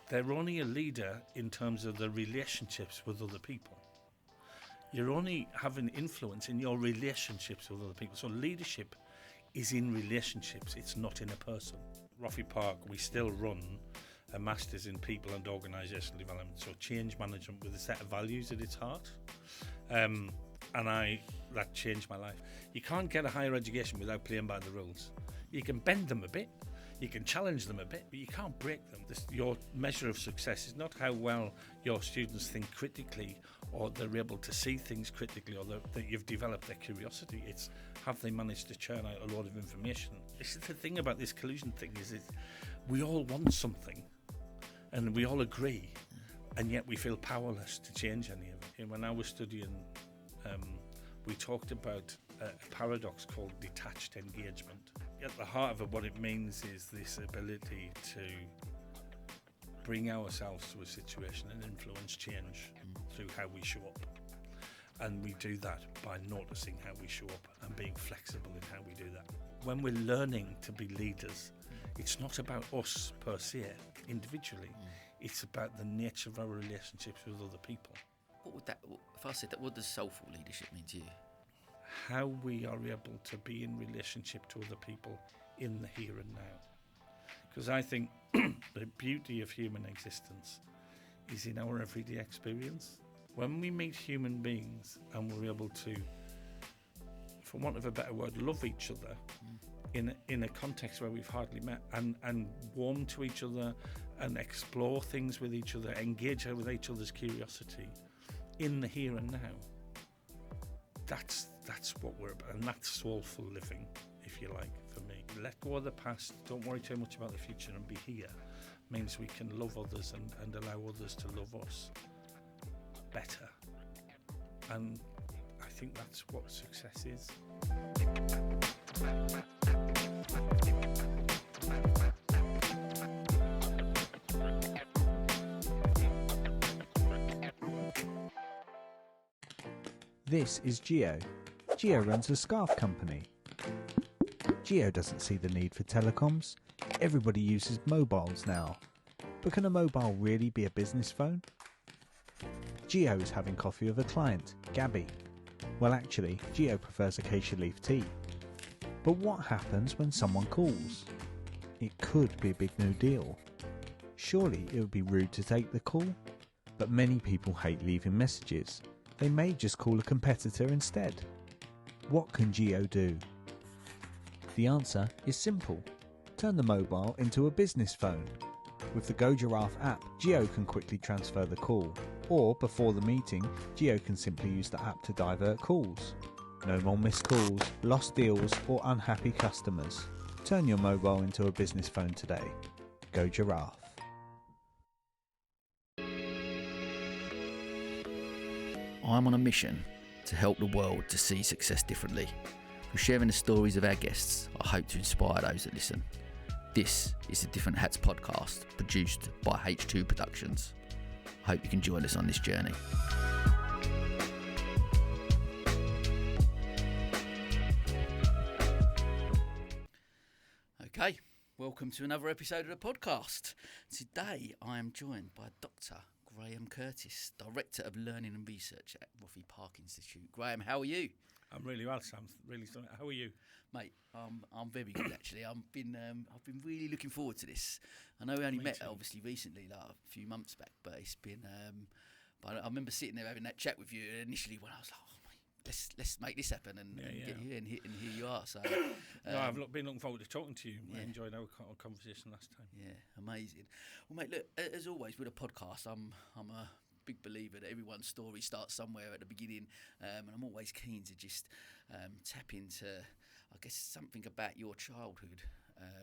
they're only a leader in terms of the relationships with other people. You're only having influence in your relationships with other people. So leadership is in relationships, it's not in a person. Roffey Park, we still run a Masters in People and Organisational Development, so change management with a set of values at its heart. And that changed my life. You can't get a higher education without playing by the rules. You can bend them a bit, you can challenge them a bit, but you can't break them. Your measure of success is not how well your students think critically, or they're able to see things critically, or that you've developed their curiosity. It's have they managed to churn out a lot of information. This is the thing about this collusion thing, is it we all want something and we all agree, and yet we feel powerless to change any of it. And when I was studying, we talked about a paradox called detached engagement. At the heart of it, what it means is this ability to bring ourselves to a situation and influence change through how we show up. And we do that by noticing how we show up and being flexible in how we do that. When we're learning to be leaders, it's not about us per se, individually. It's about the nature of our relationships with other people. What would that, if I said that, what does soulful leadership mean to you? How we are able to be in relationship to other people in the here and now. Because I think the beauty of human existence is in our everyday experience. When we meet human beings and we're able to, for want of a better word, love each other in a context where we've hardly met, and warm to each other and explore things with each other, engage with each other's curiosity in the here and now, that's what we're about, and that's soulful living, if you like, for me. Let go of the past, don't worry too much about the future, and be here means we can love others and allow others to love us better. And I think that's what success is. This is Geo. Geo runs a scarf company. Geo doesn't see the need for telecoms. Everybody uses mobiles now. But can a mobile really be a business phone? Geo is having coffee with a client, Gabby. Well, actually, Geo prefers acacia leaf tea. But what happens when someone calls? It could be a big new deal. Surely it would be rude to take the call? But many people hate leaving messages. They may just call a competitor instead. What can Geo do? The answer is simple. Turn the mobile into a business phone. With the Go Giraffe app, Geo can quickly transfer the call. Or, before the meeting, Geo can simply use the app to divert calls. No more missed calls, lost deals, or unhappy customers. Turn your mobile into a business phone today. Go Giraffe. I'm on a mission to help the world to see success differently. Through sharing the stories of our guests, I hope to inspire those that listen. This is the Different Hats podcast, produced by H2 Productions. I hope you can join us on this journey. Okay, welcome to another episode of the podcast. Today I am joined by Dr. Graham Curtis, Director of Learning and Research at Roffey Park Institute. Graham, how are you? I'm really well, Sam. Really sorry. How are you? Mate, I'm very good actually. I've been really looking forward to this. I know we only met obviously recently, like a few months back, but it's been. But I remember sitting there having that chat with you initially when I was like, oh mate, let's make this happen and get you in, and here you are. So no, I've been looking forward to talking to you. I enjoyed our conversation last time. Yeah, amazing. Well, mate, look, as always with a podcast, I'm a big believer that everyone's story starts somewhere at the beginning, and I'm always keen to just tap into, I guess, something about your childhood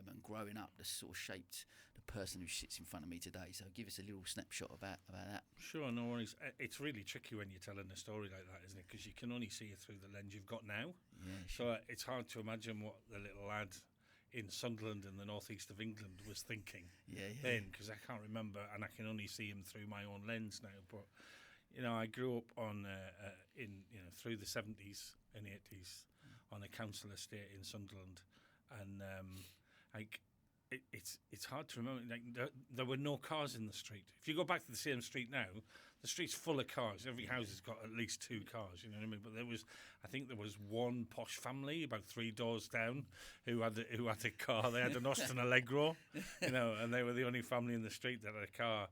and growing up that sort of shaped the person who sits in front of me today. So give us a little snapshot about that. Sure, no worries. It's really tricky when you're telling a story like that, isn't it? Because you can only see it through the lens you've got now. Yeah, sure. So it's hard to imagine what the little lad in Sunderland in the northeast of England was thinking then, because I can't remember, and I can only see him through my own lens now. But I grew up on through the 70s and 80s on a council estate in Sunderland, and it's hard to remember. Like there were no cars in the street. If you go back to the same street now, the street's full of cars. Every house has got at least 2 cars. You know what I mean? But I think there was one posh family about 3 doors down who had a car. They had an Austin Allegro, and they were the only family in the street that had a car,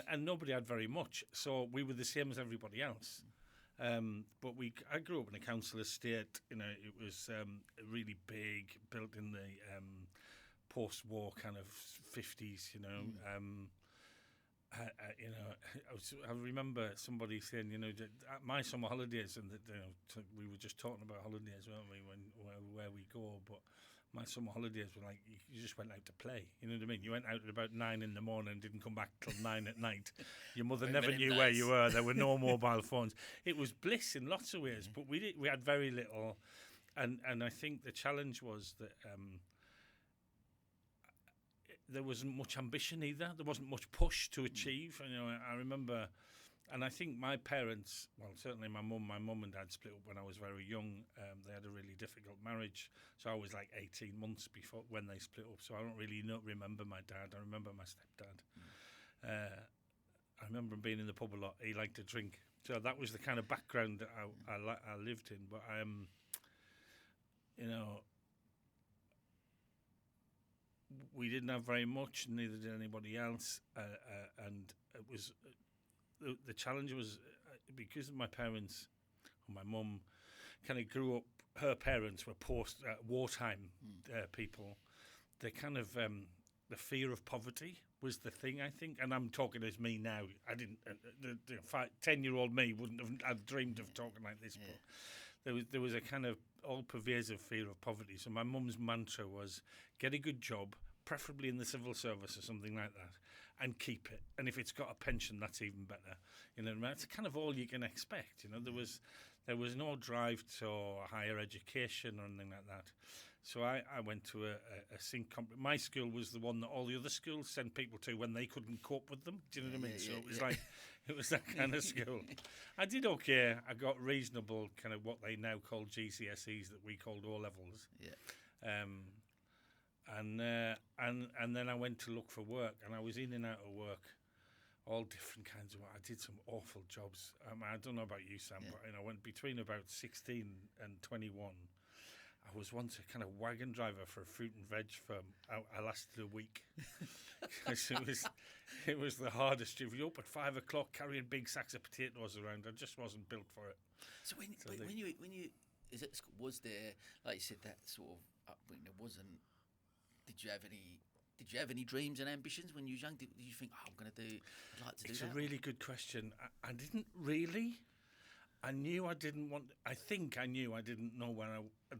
and nobody had very much. So we were the same as everybody else. But I grew up in a council estate. It was really big, built in the post-war kind of 50s. I remember somebody saying, at my summer holidays, and we were just talking about holidays, weren't we? Where we go, but my summer holidays were like you just went out to play. You know what I mean? You went out at about 9 in the morning and didn't come back till 9 at night. Your mother never knew where you were. There were no mobile phones. It was bliss in lots of ways, but we had very little, and I think the challenge was that there wasn't much ambition either. There wasn't much push to achieve. I remember. And I think my parents, well, certainly my mum and dad split up when I was very young. They had a really difficult marriage. So I was like 18 months before when they split up. So I don't really remember my dad. I remember my stepdad. I remember him being in the pub a lot. He liked to drink. So that was the kind of background that I lived in. But, we didn't have very much, neither did anybody else. And it was... The challenge was because my parents, or my mum, kind of grew up. Her parents were wartime people. The kind of the fear of poverty was the thing, I think. And I'm talking as me now. I didn't. 10-year-old me wouldn't have dreamed of talking like this. Yeah. But there was a kind of all-pervasive fear of poverty. So my mum's mantra was get a good job, preferably in the civil service or something like that, and keep it. And if it's got a pension, that's even better. That's kind of all you can expect. There was no drive to higher education or anything like that. So I went to a sync company. My school was the one that all the other schools sent people to when they couldn't cope with them. Do you know what I mean? So it was like, it was that kind of school. I did okay. I got reasonable kind of what they now call GCSEs that we called O-levels. Yeah. And then I went to look for work, and I was in and out of work, all different kinds of work. I did some awful jobs. I don't know about you, Sam, but I went between about 16 and 21. I was once a kind of wagon driver for a fruit and veg firm. I lasted a week. It was the hardest. If you're up at 5 o'clock carrying big sacks of potatoes around, I just wasn't built for it. So when you was there, like you said, that sort of upbringing? There wasn't. Did you have any dreams and ambitions when you was young? Did you think, I'm going to do? I'd like to do that. It's a really good question. I didn't really. I knew I didn't want. I think I knew I didn't know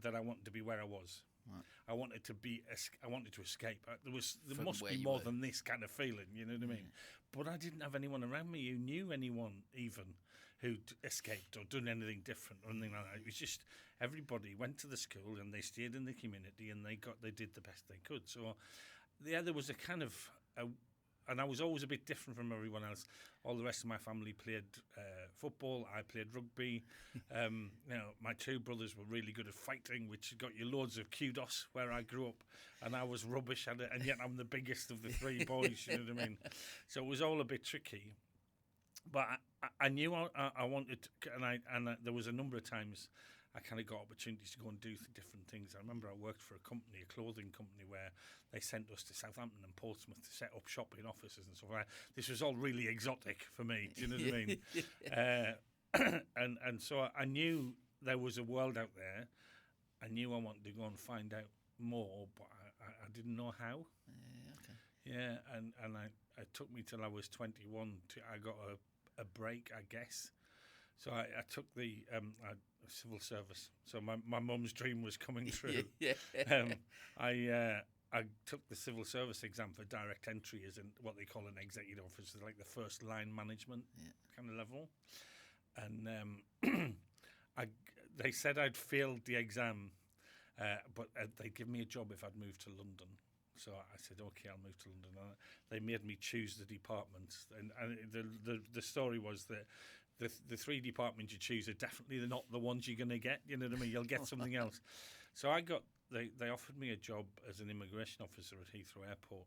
that I wanted to be where I was. Right. I wanted to escape. There must be more than this kind of feeling. You know what I mean? But I didn't have anyone around me who knew anyone even who'd escaped or done anything different or anything like that. It was just everybody went to the school and they stayed in the community and they did the best they could. So, there was a kind of. And I was always a bit different from everyone else. All the rest of my family played football. I played rugby. My 2 brothers were really good at fighting, which got you loads of kudos where I grew up. And I was rubbish at it, and yet I'm the biggest of the 3 boys, you know what I mean? So it was all a bit tricky. But I knew I wanted to, and there was a number of times I kind of got opportunities to go and do different things. I remember I worked for a clothing company, where they sent us to Southampton and Portsmouth to set up shop in offices and stuff like that. This was all really exotic for me, do you know what I mean? And so I knew there was a world out there. I knew I wanted to go and find out more, but I didn't know how. Yeah, and it took me till I was 21. I got a break, I guess. So I took the civil service. So my mum's dream was coming true. I took the civil service exam for direct entry as in what they call an executive officer, like the first line management kind of level. And they said I'd failed the exam, but they'd give me a job if I'd moved to London. So I said, okay, I'll move to London. And they made me choose the departments. And the story was that the 3 departments you choose are definitely not the ones you're going to get. You know what I mean? You'll get something else. So I got they offered me a job as an immigration officer at Heathrow Airport.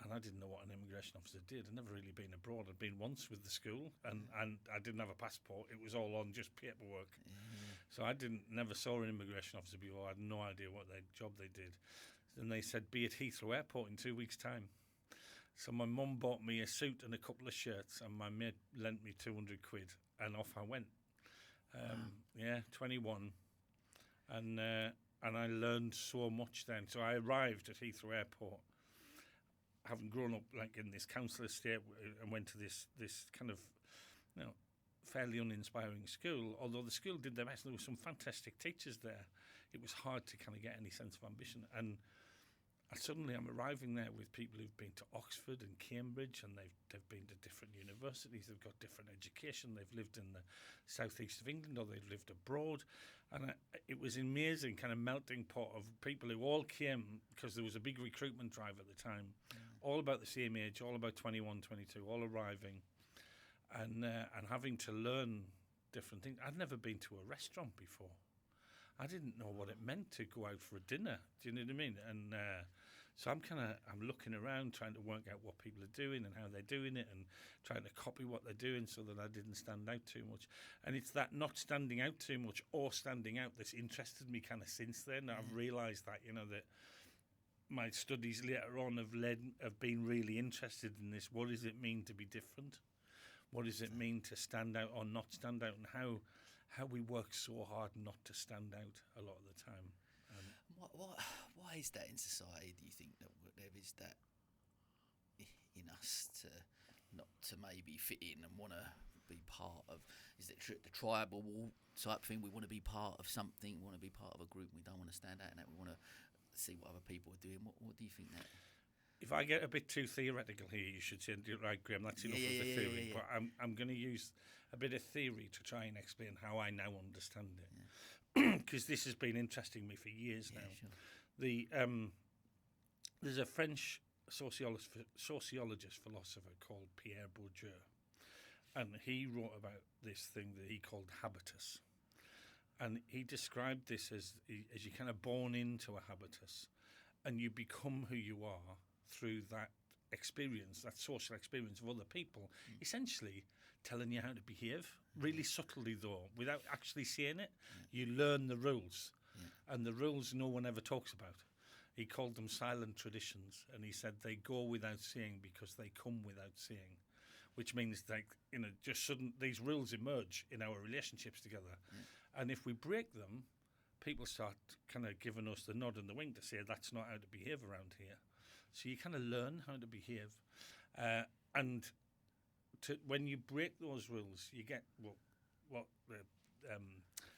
And I didn't know what an immigration officer did. I'd never really been abroad. I'd been once with the school, and I didn't have a passport. It was all on just paperwork. So I never saw an immigration officer before. I had no idea what job they did. And they said, be at Heathrow Airport in 2 weeks' time. So my mum bought me a suit and a couple of shirts, and my mate lent me 200 quid, and off I went. Yeah, 21. And I learned so much then. So I arrived at Heathrow Airport, having grown up like in this council estate, and went to this kind of, fairly uninspiring school. Although the school did their best, there were some fantastic teachers there. It was hard to kind of get any sense of ambition. And suddenly I'm arriving there with people who've been to Oxford and Cambridge, and they've been to different universities. They've got different education. They've lived in the southeast of England, or they've lived abroad. And it was an amazing kind of melting pot of people who all came because there was a big recruitment drive at the time, all about the same age, all about 21, 22, all arriving, and having to learn different things. I'd never been to a restaurant before. I didn't know what it meant to go out for a dinner. Do you know what I mean? And so I'm looking around, trying to work out what people are doing and how they're doing it, and trying to copy what they're doing so that I didn't stand out too much. And it's that not standing out too much or standing out that's interested me kind of since then. I've realised that, that my studies later on have been really interested in this. What does it mean to be different? What does it mean to stand out or not stand out, and how we work so hard not to stand out a lot of the time. Why is that in society? Do you think that there is that in us to not to maybe fit in and want to be part of? Is it the tribal type thing? We want to be part of something. We want to be part of a group. We don't want to stand out in that. We want to see what other people are doing. What do you think that? If I get a bit too theoretical here, you should say, right, Graham, that's enough of the theory. But I'm going to use a bit of theory to try and explain how I now understand it. Because this has been interesting me for years now. Sure. There's a French sociologist, philosopher called Pierre Bourdieu. And he wrote about this thing that he called habitus. And he described this as you're kind of born into a habitus, and you become who you are through that experience, that social experience of other people, essentially telling you how to behave, really subtly though, without actually saying it. You learn the rules, and the rules no one ever talks about. He called them silent traditions, and he said they go without saying because they come without saying, which means just suddenly these rules emerge in our relationships together. And if we break them, people start kind of giving us the nod and the wink to say that's not how to behave around here. So you kind of learn how to behave. And when you break those rules, you get what the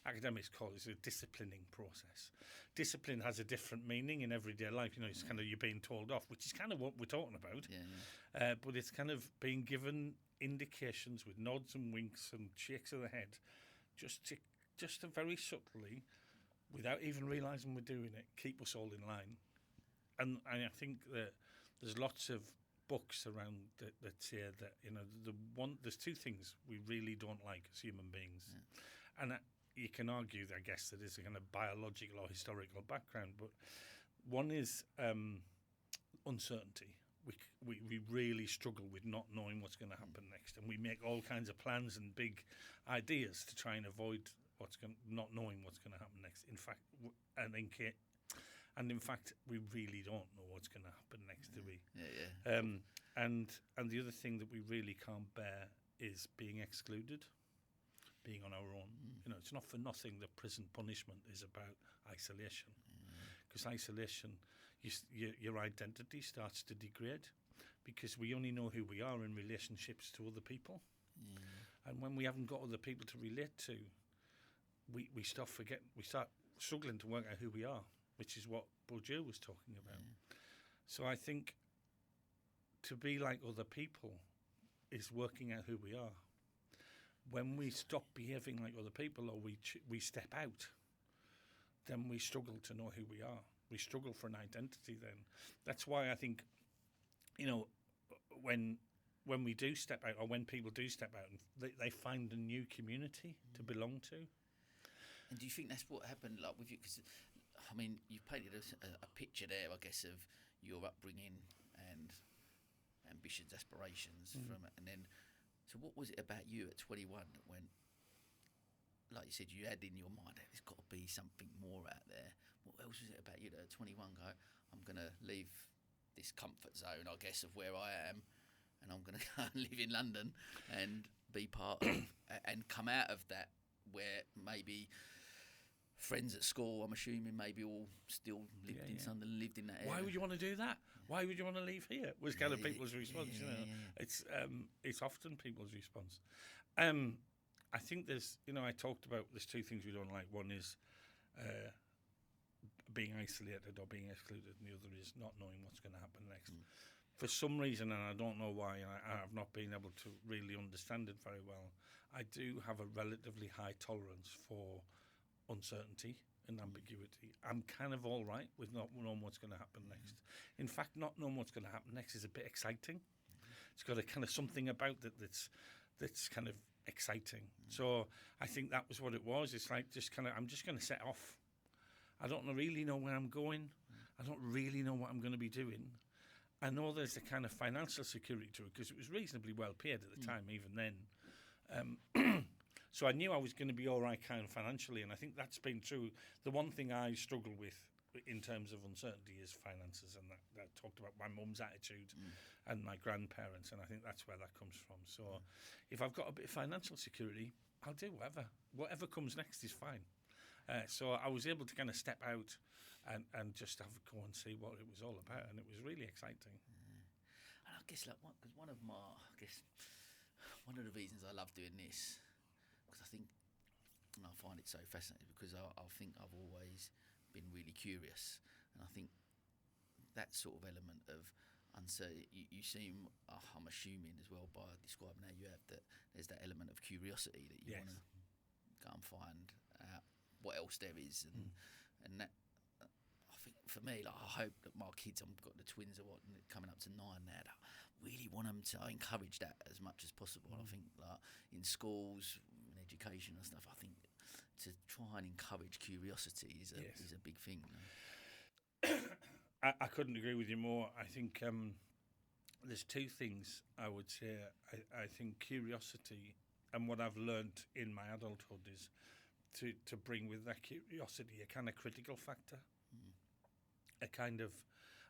academics call is a disciplining process. Discipline has a different meaning in everyday life. It's kind of you're being told off, which is kind of what we're talking about. But it's kind of being given indications with nods and winks and shakes of the head, just to very subtly, without even realising we're doing it, keep us all in line. And I think that there's lots of books around that say that there's two things we really don't like as human beings, and you can argue, I guess, that there's a kind of biological or historical background, but one is uncertainty. We really struggle with not knowing what's going to happen next, and we make all kinds of plans and big ideas to try and avoid not knowing what's going to happen next. In fact, in fact, we really don't know what's going to happen next, do we? And the other thing that we really can't bear is being excluded, being on our own. It's not for nothing that prison punishment is about isolation, because isolation, your identity starts to degrade, because we only know who we are in relationships to other people, and when we haven't got other people to relate to, we start struggling to work out who we are, which is what Bourdieu was talking about. So I think to be like other people is working out who we are. When we stop behaving like other people, or we step out, then we struggle to know who we are. We struggle for an identity then. That's why I think, when we do step out, or when people do step out, they find a new community to belong to. And do you think that's what happened, like with you? Because I mean, you've painted a picture there, I guess, of your upbringing and ambitions, aspirations from it, and then. So what was it about you at 21 that went, like you said, you had in your mind, there's got to be something more out there. What else was it about you that at 21 go, I'm going to leave this comfort zone, I guess, of where I am, and I'm going to go and live in London and be part of, and come out of that where maybe friends at school, I'm assuming, maybe all still lived in Sunderland, lived in that area. Why would you want to do that? Why would you want to leave here? Was kind of people's response. It's often people's response. I think there's, I talked about there's two things we don't like. One is being isolated or being excluded, and the other is not knowing what's going to happen next. For some reason, and I don't know why, I have not been able to really understand it very well, I do have a relatively high tolerance for uncertainty and ambiguity. I'm kind of all right with not knowing what's going to happen next. In fact, not knowing what's going to happen next is a bit exciting. It's got a kind of something about it that's kind of exciting. So I think that was what it was. It's like I'm just going to set off. I don't really know where I'm going. I don't really know what I'm going to be doing. I know there's a kind of financial security to it because it was reasonably well paid at the time, even then. So I knew I was going to be all right kind of financially, and I think that's been true. The one thing I struggle with in terms of uncertainty is finances, and that talked about my mum's attitude and my grandparents, and I think that's where that comes from. So if I've got a bit of financial security, I'll do whatever. Whatever comes next is fine. So I was able to kind of step out and just have a go and see what it was all about, and it was really exciting. And I guess because one of the reasons I love doing this, because I think, and I find it so fascinating, because I think I've always been really curious, and I think that sort of element of uncertainty, you seem, I'm assuming as well by describing how you have, that there's that element of curiosity that you want to go and find out what else there is, and that, I think for me, like, I hope that my kids, I've got the twins are coming up to 9 now, that I really want them to encourage that as much as possible. I think like in schools, in education and stuff, I think to try and encourage curiosity is a big thing. I couldn't agree with you more. I think there's two things I would say. I think curiosity, and what I've learned in my adulthood, is to bring with that curiosity a kind of critical factor, a kind of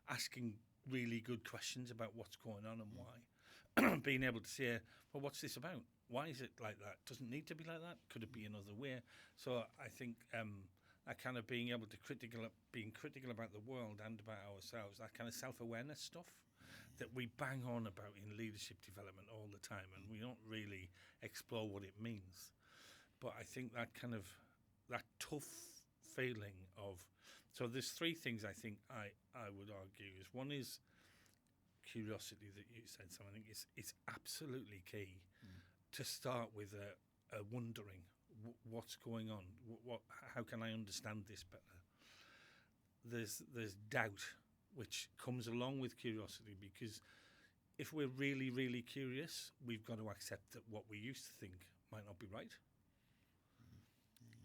asking really good questions about what's going on and why. Being able to say, well, what's this about? Why is it like that? Doesn't need to be like that. Could it be another way? So I think that kind of being able to being critical about the world and about ourselves, that kind of self-awareness stuff that we bang on about in leadership development all the time, and we don't really explore what it means. But I think that kind of, that tough feeling of, so there's three things I think I would argue is, one is curiosity that you said, so I think it's absolutely key to start with a wondering what's going on, how can I understand this better. There's doubt which comes along with curiosity, because if we're really, really curious, we've got to accept that what we used to think might not be right.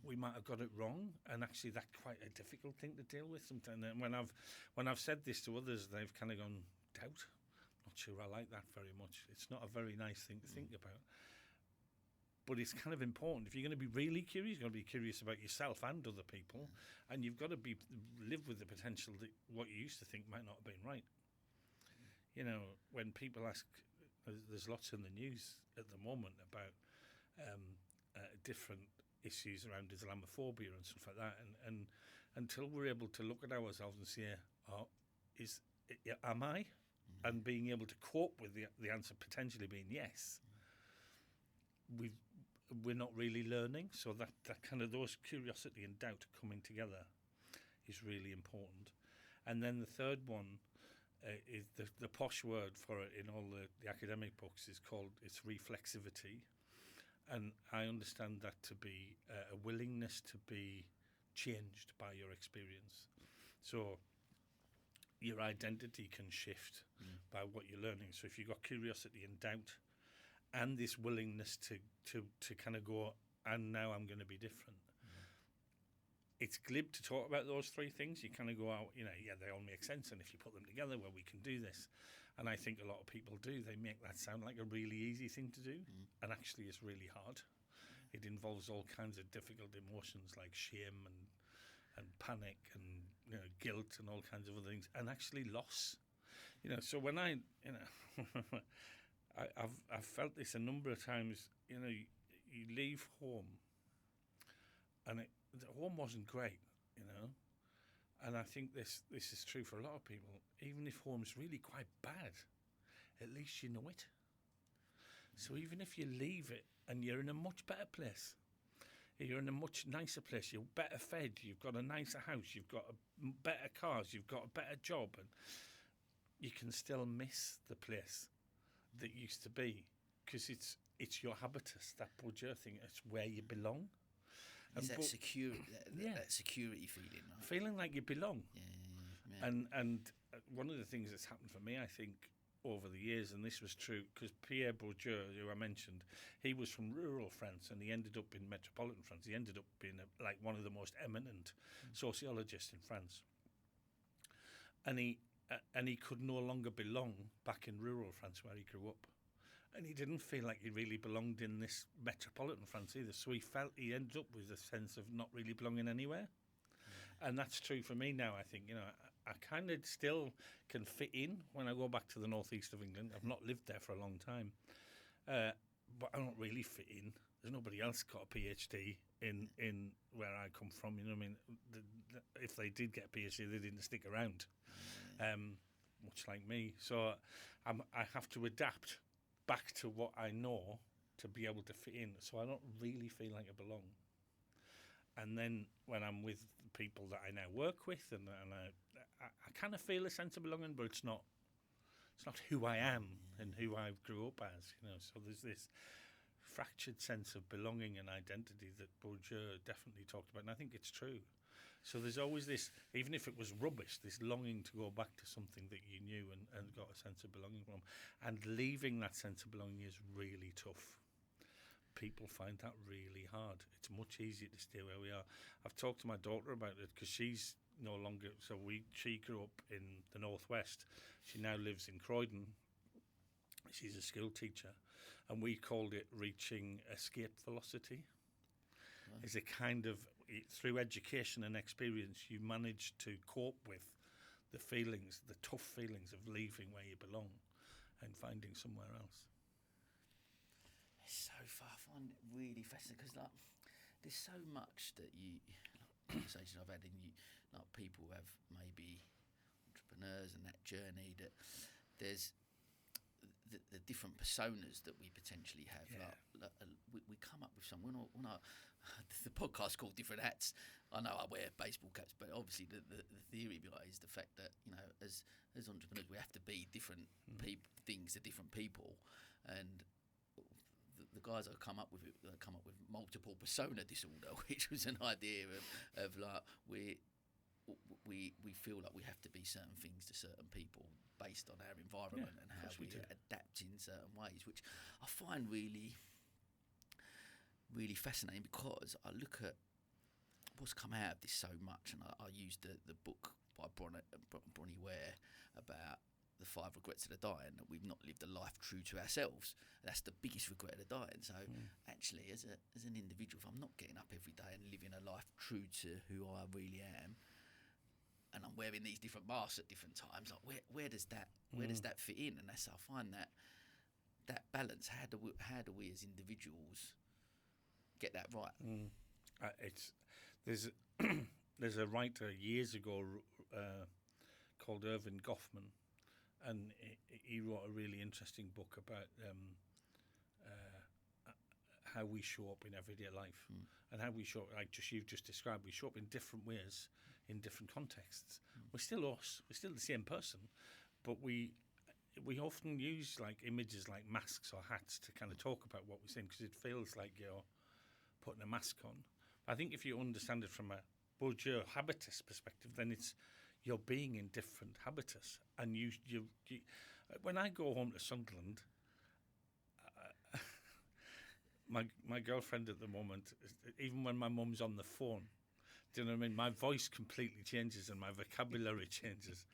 We might have got it wrong, and actually that's quite a difficult thing to deal with sometimes. And when I've said this to others, they've kind of gone, doubt? Not sure I like that very much. It's not a very nice thing to think about. But it's kind of important. If you're going to be really curious, you've got to be curious about yourself and other people, and you've got to live with the potential that what you used to think might not have been right. You know, when people ask, there's lots in the news at the moment about different issues around Islamophobia and stuff like that, and until we're able to look at ourselves and say, am I? And being able to cope with the answer potentially being yes, we're not really learning. So that kind of, those curiosity and doubt coming together is really important. And then the third one is the posh word for it in all the academic books is called, it's reflexivity. And I understand that to be a willingness to be changed by your experience. So your identity can shift by what you're learning. So if you've got curiosity and doubt and this willingness to kind of go, and now I'm going to be different, it's glib to talk about those three things. You kind of go out, they all make sense, and if you put them together, well, we can do this. And I think a lot of people do. They make that sound like a really easy thing to do, and actually it's really hard. It involves all kinds of difficult emotions like shame and panic and guilt and all kinds of other things, and actually loss. So when I've felt this a number of times. You leave home, and the home wasn't great, and I think this is true for a lot of people. Even if home's really quite bad, at least you know it. So even if you leave it and you're in a much better place, you're in a much nicer place, you're better fed, you've got a nicer house, you've got better cars, you've got a better job, and you can still miss the place that used to be, because it's your habitus, that Bourdieu thing. It's where you belong. It's that security, that security feeling, right? Feeling like you belong. Yeah. And one of the things that's happened for me, I think, over the years, and this was true, because Pierre Bourdieu, who I mentioned, he was from rural France, and he ended up in metropolitan France. He ended up being like one of the most eminent sociologists in France. And he could no longer belong back in rural France where he grew up. And he didn't feel like he really belonged in this metropolitan France either. So he ended up with a sense of not really belonging anywhere. And that's true for me now, I think. I kind of still can fit in when I go back to the northeast of England. I've not lived there for a long time. But I don't really fit in. There's nobody else got a PhD in where I come from. You know what I mean? If they did get a PhD, they didn't stick around, much like me. So I have to adapt back to what I know to be able to fit in. So I don't really feel like I belong. And then when I'm with people that I now work with, and I kind of feel a sense of belonging, but it's not who I am and who I grew up as, So there's this fractured sense of belonging and identity that Bourdieu definitely talked about, and I think it's true. So there's always this, even if it was rubbish, this longing to go back to something that you knew and got a sense of belonging from. And leaving that sense of belonging is really tough. People find that really hard. It's much easier to stay where we are. I've talked to my daughter about it because she's no longer. She grew up in the northwest. She now lives in Croydon. She's a school teacher, and we called it reaching escape velocity. Wow. It's a kind of, through education and experience, you manage to cope with the feelings, the tough feelings of leaving where you belong and finding somewhere else. It's so far. I find it really fascinating because there's so much that conversations I've had, and people who have maybe entrepreneurs and that journey, that there's the different personas that we potentially have. Yeah. We come up with some. When I the podcast called Different Hats. I know I wear baseball caps, but obviously the theory behind it is the fact that as entrepreneurs we have to be different things to different people, and the guys that come up with multiple persona disorder, which was an idea of like we feel like we have to be certain things to certain people based on our environment and how we adapt in certain ways, which I find really, really fascinating, because I look at what's come out of this so much, and I used the book by Bronnie Ware about the 5 regrets of the dying, that we've not lived a life true to ourselves. That's the biggest regret of the dying. So actually, as an individual, if I'm not getting up every day and living a life true to who I really am, and I'm wearing these different masks at different times, like where does that fit in? And that's, I find that balance. How do we as individuals get that right? There's a writer years ago called Irving Goffman, and he wrote a really interesting book about how we show up in everyday life, and how we show up, like you've just described. We show up in different ways in different contexts. We're still us. We're still the same person, but we often use like images like masks or hats to kind of talk about what we're saying, because it feels like you're putting a mask on. I think if you understand it from a Bourdieu habitus perspective, then it's you're being in different habitus. And you when I go home to Sunderland, my girlfriend at the moment, even when my mum's on the phone, Do you know what I mean? My voice completely changes and my vocabulary changes.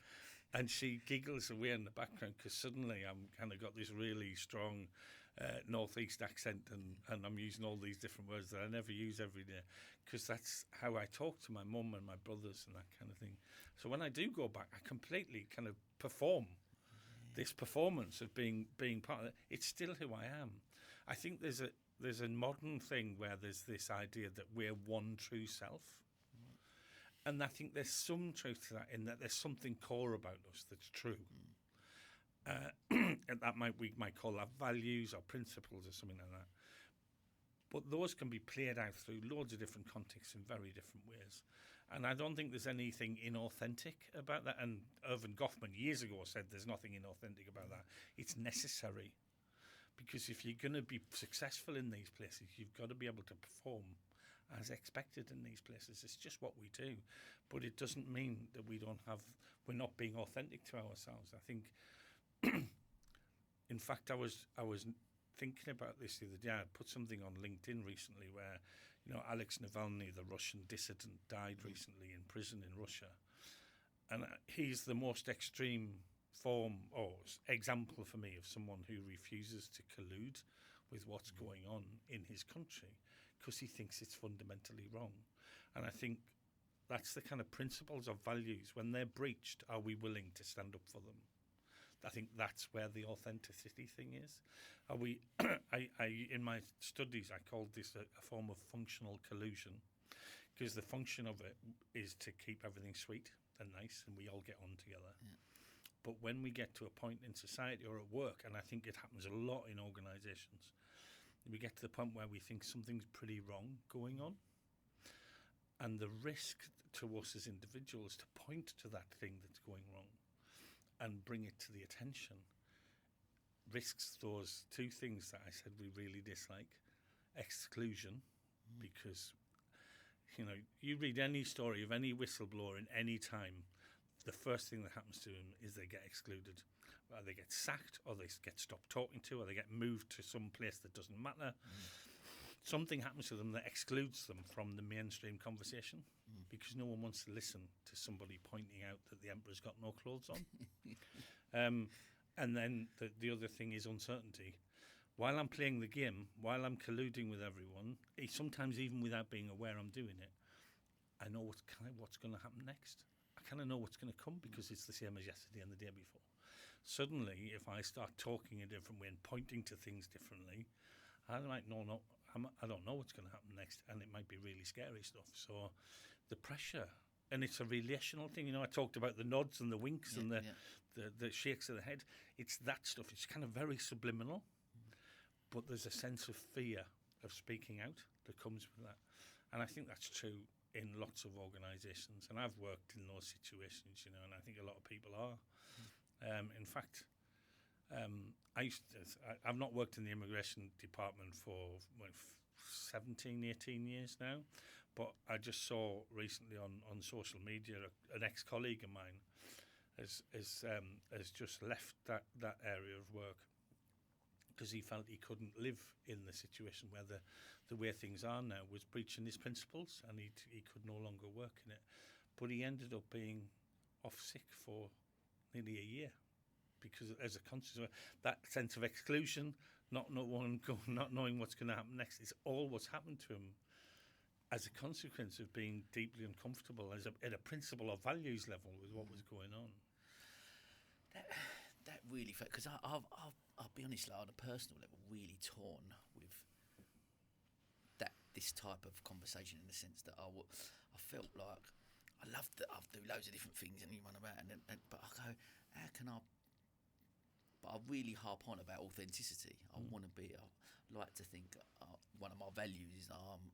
And she giggles away in the background because suddenly I'm kind of got this really strong northeast accent and I'm using all these different words that I never use every day because that's how I talk to my mum and my brothers and that kind of thing. So when I do go back, I completely kind of perform this performance of being part of it. It's still who I am. I think there's a modern thing where there's this idea that we're one true self. And I think there's some truth to that in that there's something core about us that's true. And that we might call that values or principles or something like that. But those can be played out through loads of different contexts in very different ways. And I don't think there's anything inauthentic about that. And Irvin Goffman years ago said there's nothing inauthentic about that. It's necessary. Because if you're going to be successful in these places, you've got to be able to perform as expected in these places. It's just what we do. But it doesn't mean that we're not being authentic to ourselves. I think, in fact, I was thinking about this the other day. I put something on LinkedIn recently where, Alex Navalny, the Russian dissident, died recently in prison in Russia. And he's the most extreme form or example for me of someone who refuses to collude with what's going on in his country because he thinks it's fundamentally wrong. And I think that's the kind of principles of values. When they're breached, are we willing to stand up for them? I think that's where the authenticity thing is. Are we? In my studies, I called this a form of functional collusion because the function of it is to keep everything sweet and nice and we all get on together. Yeah. But when we get to a point in society or at work, and I think it happens a lot in organisations, we get to the point where we think something's pretty wrong going on. And the risk to us as individuals to point to that thing that's going wrong and bring it to the attention risks those two things that I said we really dislike. Exclusion, because, you read any story of any whistleblower in any time, the first thing that happens to them is they get excluded. They get sacked, or they get stopped talking to, or they get moved to some place that doesn't matter. Something happens to them that excludes them from the mainstream conversation because no one wants to listen to somebody pointing out that the emperor's got no clothes on. And then the other thing is uncertainty. While I'm playing the game, while I'm colluding with everyone, sometimes even without being aware I'm doing it, I know what's going to happen next. I kind of know what's going to come because it's the same as yesterday and the day before. Suddenly, if I start talking a different way and pointing to things differently, I might I don't know what's going to happen next, and it might be really scary stuff. So the pressure, and it's a relational thing. I talked about the nods and the winks and the shakes of the head. It's that stuff. It's kind of very subliminal, but there's a sense of fear of speaking out that comes with that. And I think that's true in lots of organisations, and I've worked in those situations, and I think a lot of people are. In fact, I've not worked in the immigration department for 17, 18 years now, but I just saw recently on social media an ex-colleague of mine has just left that area of work because he felt he couldn't live in the situation where the way things are now was breaching his principles, and he could no longer work in it. But he ended up being off sick for nearly a year because as a consequence, that sense of exclusion, not knowing what's going to happen next, is all what's happened to him as a consequence of being deeply uncomfortable at a principle or values level with what was going on. That really, because I'll be honest, on a personal level, really torn with this type of conversation, in the sense that I felt like I do loads of different things and you run around, but I go, how can I? But I really harp on about authenticity. I want to be. I like to think one of my values is I'm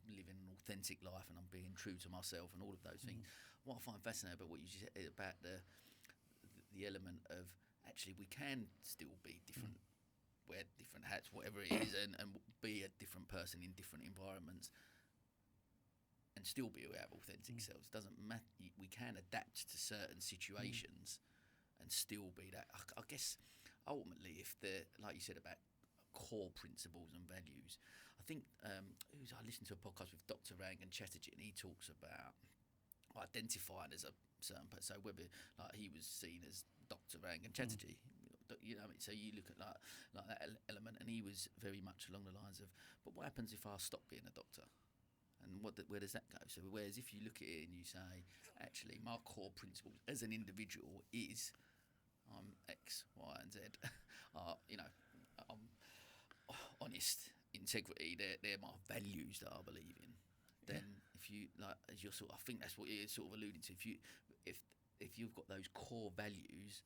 living an authentic life and I'm being true to myself and all of those things. What I find fascinating about what you said about the element of actually we can still be different, wear different hats, whatever it is, and be a different person in different environments, and still be our authentic selves. Doesn't matter. We can adapt to certain situations and still be that. I guess ultimately, if like you said about core principles and values. I think I listened to a podcast with Dr. Rangan Chatterjee, and he talks about identifying as a certain person. So whether like he was seen as Dr. Rangan Chatterjee, you know, so you look at like that element, and he was very much along the lines of, but what happens if I stop being a doctor? And where does that go? So whereas if you look at it and you say, actually, my core principles as an individual is I'm X, Y, and Z. You know, I'm honest, integrity. They're my values that I believe in. Then if you like, as you're I think that's what you're sort of alluding to. If you've got those core values,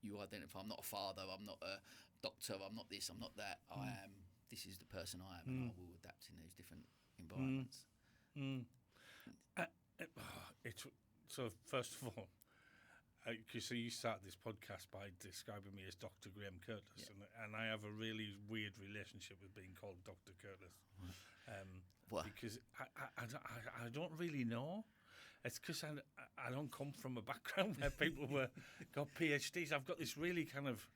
you identify. I'm not a father. I'm not a doctor. I'm not this. I'm not that. I am. This is the person I am, and I will adapt in those different environments. So first of all, so you started this podcast by describing me as Dr. Graham Curtis, and I have a really weird relationship with being called Dr. Curtis. Because I don't really know. It's because I don't come from a background where people got PhDs. I've got this really kind of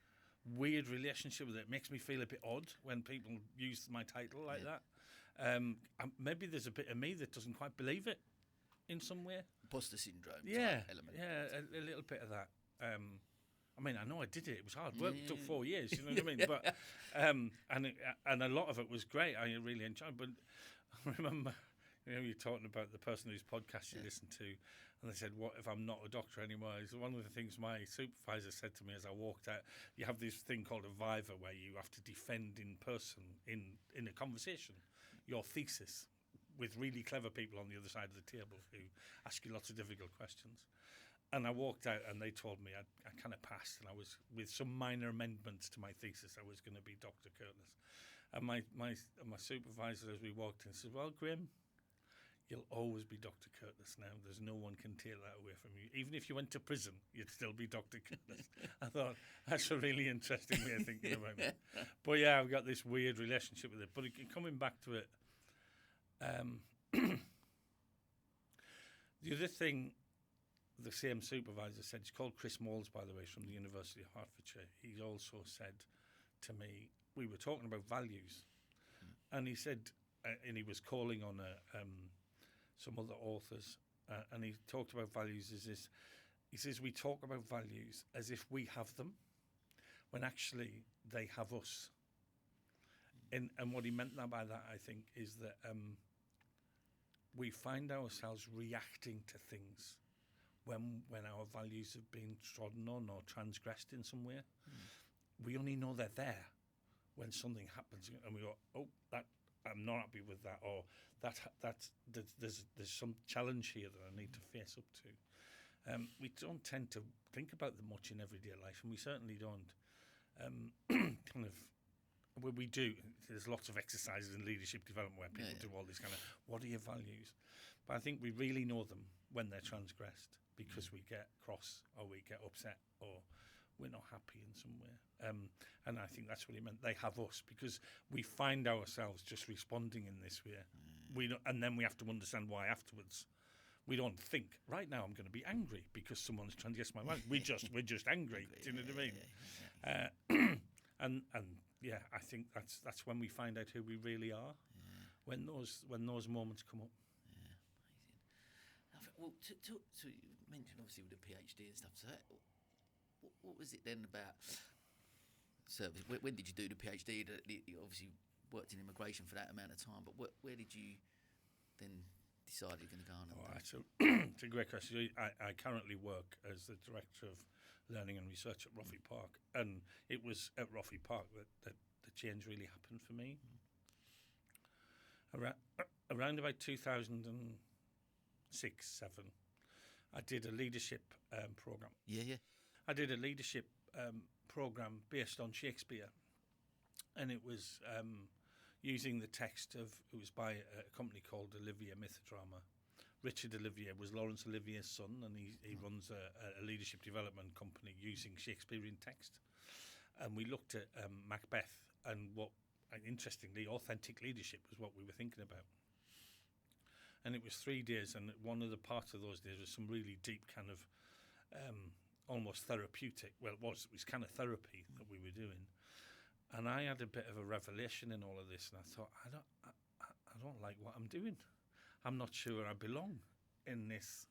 weird relationship with it. It makes me feel a bit odd when people use my title like that. Maybe there's a bit of me that doesn't quite believe it in some way. Imposter syndrome type element. Yeah, a little bit of that. I mean, I know I did it. It was hard work. It took 4 years, you know what I mean? But and a lot of it was great. I really enjoyed it. But I remember, you know, you're talking about the person whose podcast you listen to, and they said, what if I'm not a doctor anymore? It's one of the things my supervisor said to me as I walked out. You have this thing called a viva where you have to defend in person, in a conversation, your thesis with really clever people on the other side of the table who ask you lots of difficult questions. And I walked out and they told me I kind of passed, and I was, with some minor amendments to my thesis, I was going to be Dr. Curtis. And my supervisor, as we walked in, said, well, Graham, you'll always be Dr. Curtis now. There's no one can take that away from you. Even if you went to prison, you'd still be Dr. Curtis. I thought, that's a really interesting way of thinking about it. But yeah, I've got this weird relationship with it. But coming back to it, the other thing the same supervisor said, he's called Chris Moles, by the way, from the University of Hertfordshire. He also said to me, we were talking about values, and he said, and he was calling on some other authors, and he talked about values as this. He says, we talk about values as if we have them, when actually they have us. And what he meant by that, I think, is that we find ourselves reacting to things when our values have been trodden on or transgressed in some way. We only know they're there when something happens, and we go, "Oh, that I'm not happy with that," or there's some challenge here that I need to face up to. We don't tend to think about them much in everyday life, and we certainly don't kind of. Well, we do. There's lots of exercises in leadership development where people do all these kind of, what are your values? But I think we really know them when they're transgressed, because we get cross or we get upset or we're not happy in some way. And I think that's what he meant. They have us, because we find ourselves just responding in this way. And then we have to understand why afterwards. We don't think, right now I'm going to be angry because someone's transgressed my mind. We're just angry. Do you know what I mean? And yeah, I think that's when we find out who we really are, when those moments come up. Yeah, amazing. Well, to you mentioned obviously with the PhD and stuff. So, what was it then about service? When did you do the PhD? You obviously worked in immigration for that amount of time, but where did you then decide you're going to go on? So it's a great question. I currently work as the director of learning and research at Roffey Park, and it was at Roffey Park that the change really happened for me. Around about 2006-07, I did a leadership program. I did a leadership program based on Shakespeare, and it was using the text it was by a company called Olivier Mythodrama. Richard Olivier was Laurence Olivier's son, and he runs a leadership development company using Shakespearean text. And we looked at Macbeth, and interestingly, authentic leadership was what we were thinking about. And it was 3 days, and one of the parts of those days was some really deep kind of almost therapeutic. Well, it was kind of therapy that we were doing. And I had a bit of a revelation in all of this, and I thought, I don't like what I'm doing. I'm not sure I belong in this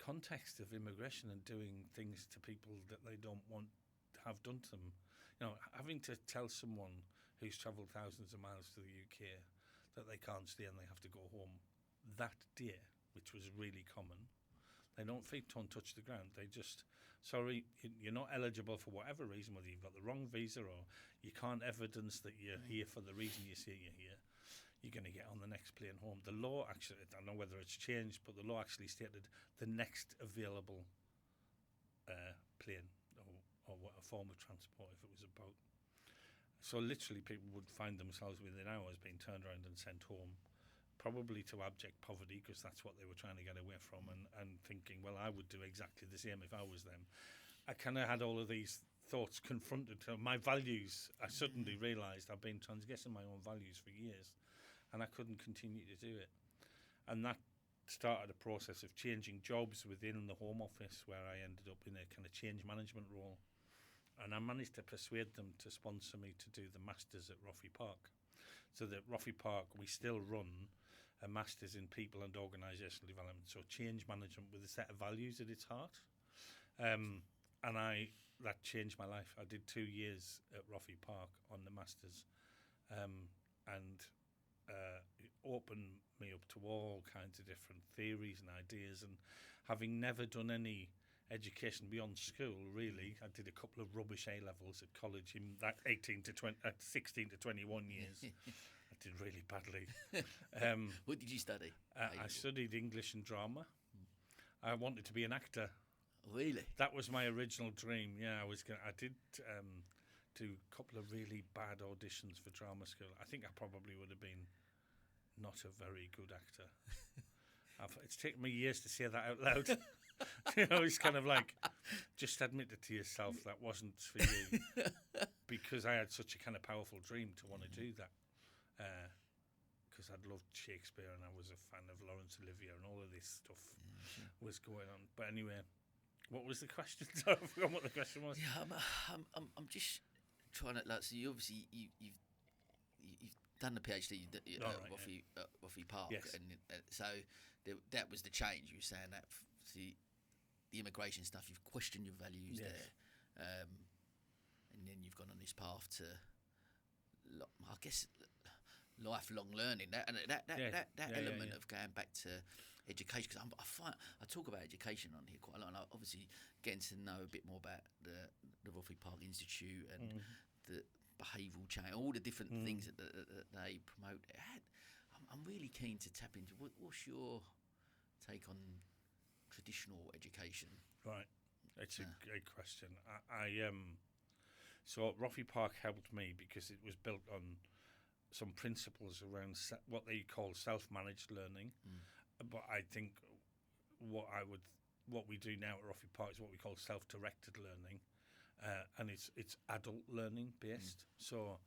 context of immigration and doing things to people that they don't want to have done to them. You know, having to tell someone who's travelled thousands of miles to the UK that they can't stay and they have to go home that day, which was really common. They don't feet don't touch the ground. They just, sorry, you're not eligible for whatever reason, whether you've got the wrong visa or you can't evidence that you're here for the reason you say you're here. You're going to get on the next plane home. The law actually, I don't know whether it's changed, but the law actually stated the next available plane or a form of transport if it was a boat. So literally people would find themselves within hours being turned around and sent home, probably to abject poverty, because that's what they were trying to get away from, and thinking, well, I would do exactly the same if I was them. I kind of had all of these thoughts confronted to my values. I suddenly realised I've been transgressing my own values for years, and I couldn't continue to do it. And that started a process of changing jobs within the Home Office, where I ended up in a kind of change management role. And I managed to persuade them to sponsor me to do the Masters at Roffey Park. So that Roffey Park, we still run a Masters in People and Organisational Development, so change management with a set of values at its heart. And that changed my life. I did 2 years at Roffey Park on the Masters, and it opened me up to all kinds of different theories and ideas. And having never done any education beyond school, really, I did a couple of rubbish A-levels at college in that 16 to 21 years. I did really badly. What did you study? I studied English and drama. I wanted to be an actor. Really? That was my original dream. Yeah, I did do a couple of really bad auditions for drama school. I think I probably would have been not a very good actor. It's taken me years to say that out loud. You know, it's kind of like, just admit it to yourself that wasn't for you, because I had such a kind of powerful dream to want to do that. Because I'd loved Shakespeare and I was a fan of Laurence Olivier and all of this stuff was going on. But anyway, what was the question? I forgot what the question was. Yeah, I'm just trying to, like, so you obviously you've done the PhD at Roffey Park, yes. And so that was the change. You were saying that the immigration stuff, you've questioned your values there, and then you've gone on this path to, I guess, lifelong learning. That element of going back to education, because I talk about education on here quite a lot, and I obviously getting to know a bit more about the Roffey Park Institute and the behavioural change, all the different things that they promote. I'm really keen to tap into what's your take on traditional education? Right, it's a great question. So Roffey Park helped me because it was built on some principles around what they call self-managed learning. But I think what we do now at Roffey Park is what we call self-directed learning, and it's adult learning based. So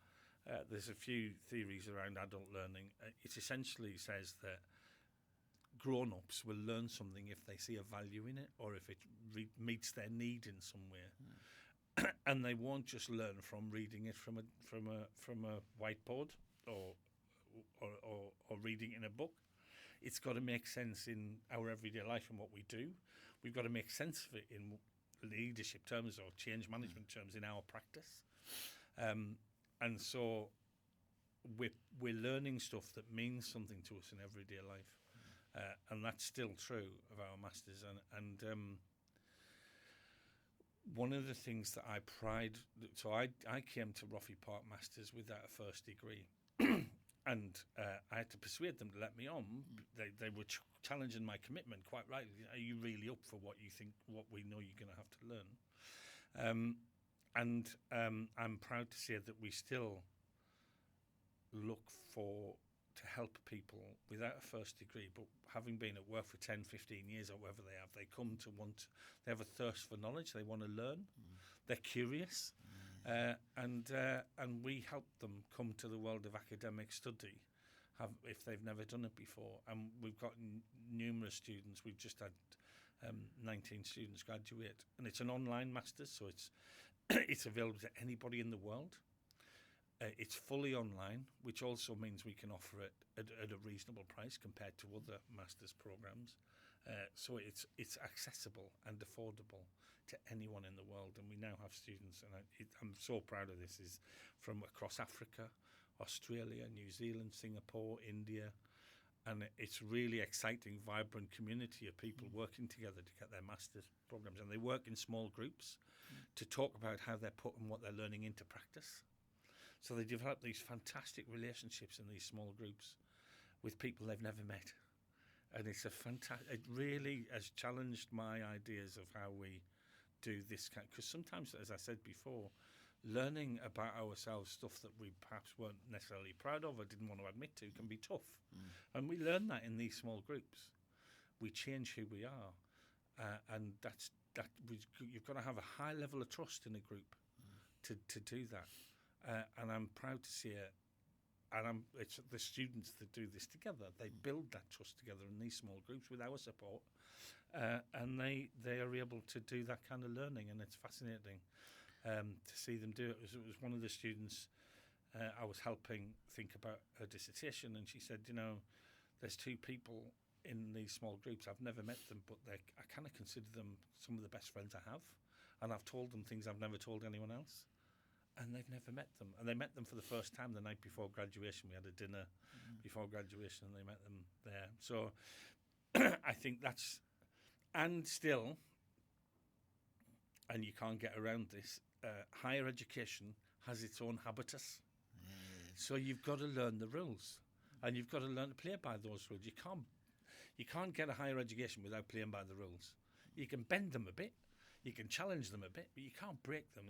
there's a few theories around adult learning. It essentially says that grown-ups will learn something if they see a value in it, or if it meets their need in some way, and they won't just learn from reading it from a whiteboard or reading it in a book. It's got to make sense in our everyday life and what we do. We've got to make sense of it in leadership terms or change management terms in our practice, and so we're learning stuff that means something to us in everyday life. And that's still true of our masters. And one of the things that I pride... So I came to Roffey Park Masters without a first degree. And I had to persuade them to let me on. They were challenging my commitment quite rightly. Are you really up for what you think, what we know you're going to have to learn? And I'm proud to say that we still look to help people without a first degree, but having been at work for 10, 15 years or whatever they come to they have a thirst for knowledge, they want to learn, they're curious, and we help them come to the world of academic study if they've never done it before. And we've got numerous students. We've just had 19 students graduate, and it's an online master's, so it's available to anybody in the world. It's fully online, which also means we can offer it at a reasonable price compared to other master's programs. So it's accessible and affordable to anyone in the world. And we now have students, and I'm so proud of this, is from across Africa, Australia, New Zealand, Singapore, India. And it's really exciting, vibrant community of people working together to get their master's programs. And they work in small groups to talk about how they're putting what they're learning into practice. So they develop these fantastic relationships in these small groups with people they've never met. And it's it really has challenged my ideas of how we do this kind. Because sometimes, as I said before, learning about ourselves, stuff that we perhaps weren't necessarily proud of or didn't want to admit to, can be tough. And we learn that in these small groups. We change who we are. And you've got to have a high level of trust in a group to do that. And I'm proud to see it. And it's the students that do this together. They build that trust together in these small groups with our support. And they are able to do that kind of learning. And it's fascinating to see them do it. It was one of the students I was helping think about her dissertation. And she said, there's two people in these small groups. I've never met them, but I kind of consider them some of the best friends I have. And I've told them things I've never told anyone else. And they've never met them. And they met them for the first time the night before graduation. We had a dinner before graduation and they met them there. So I think that's... And still, and you can't get around this, higher education has its own habitus. So you've got to learn the rules. And you've got to learn to play by those rules. You can't get a higher education without playing by the rules. You can bend them a bit. You can challenge them a bit, but you can't break them.